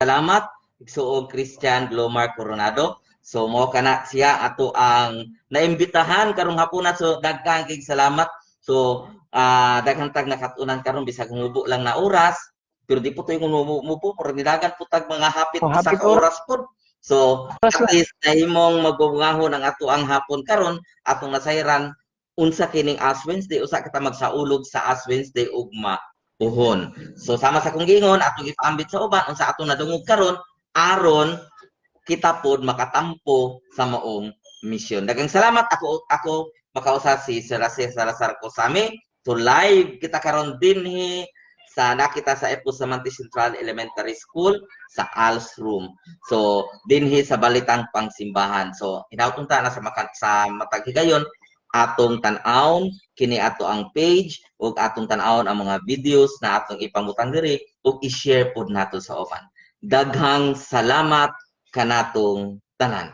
salamat igsoong Christian Glomar Coronado. So mo kana siya ato ang naimbitahan karong hapon so daghang kay salamat. So daghang tag nakatunan karon bisag mubo lang na oras, pero di po tayo mubo pero nidagan po tag mga hapit sa oras po. So, at least nahimong magbubungahon ang ato ang hapon karon atong nasayran unsa kining Ash Wednesday usa kita magsaulog sa Ash Wednesday ugma uhon. So sama sa kong gingon atong ipaambit sa uban unsa atong nadungog karon aron kita pod makatampo sa maong misyon. Daghang salamat ako makausa si Sir Salazar Cosame to live kita karon dinhi sa nakita sa Epusamante Central Elementary School sa ALS room. So dinhi sa balitang pangsimbahan. So hinauton ta na sa matag higayon atong tan-awon kini ato ang page ug atong tan-awon ang mga videos na atong ipamutang diri ug i-share pod nato sa uban. Daghang salamat kanatong tanan.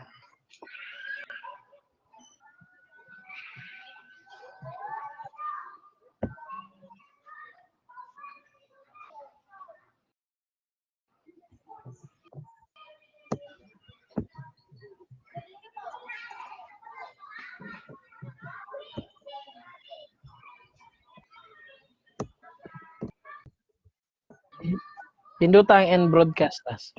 Pindutang and broadcast as.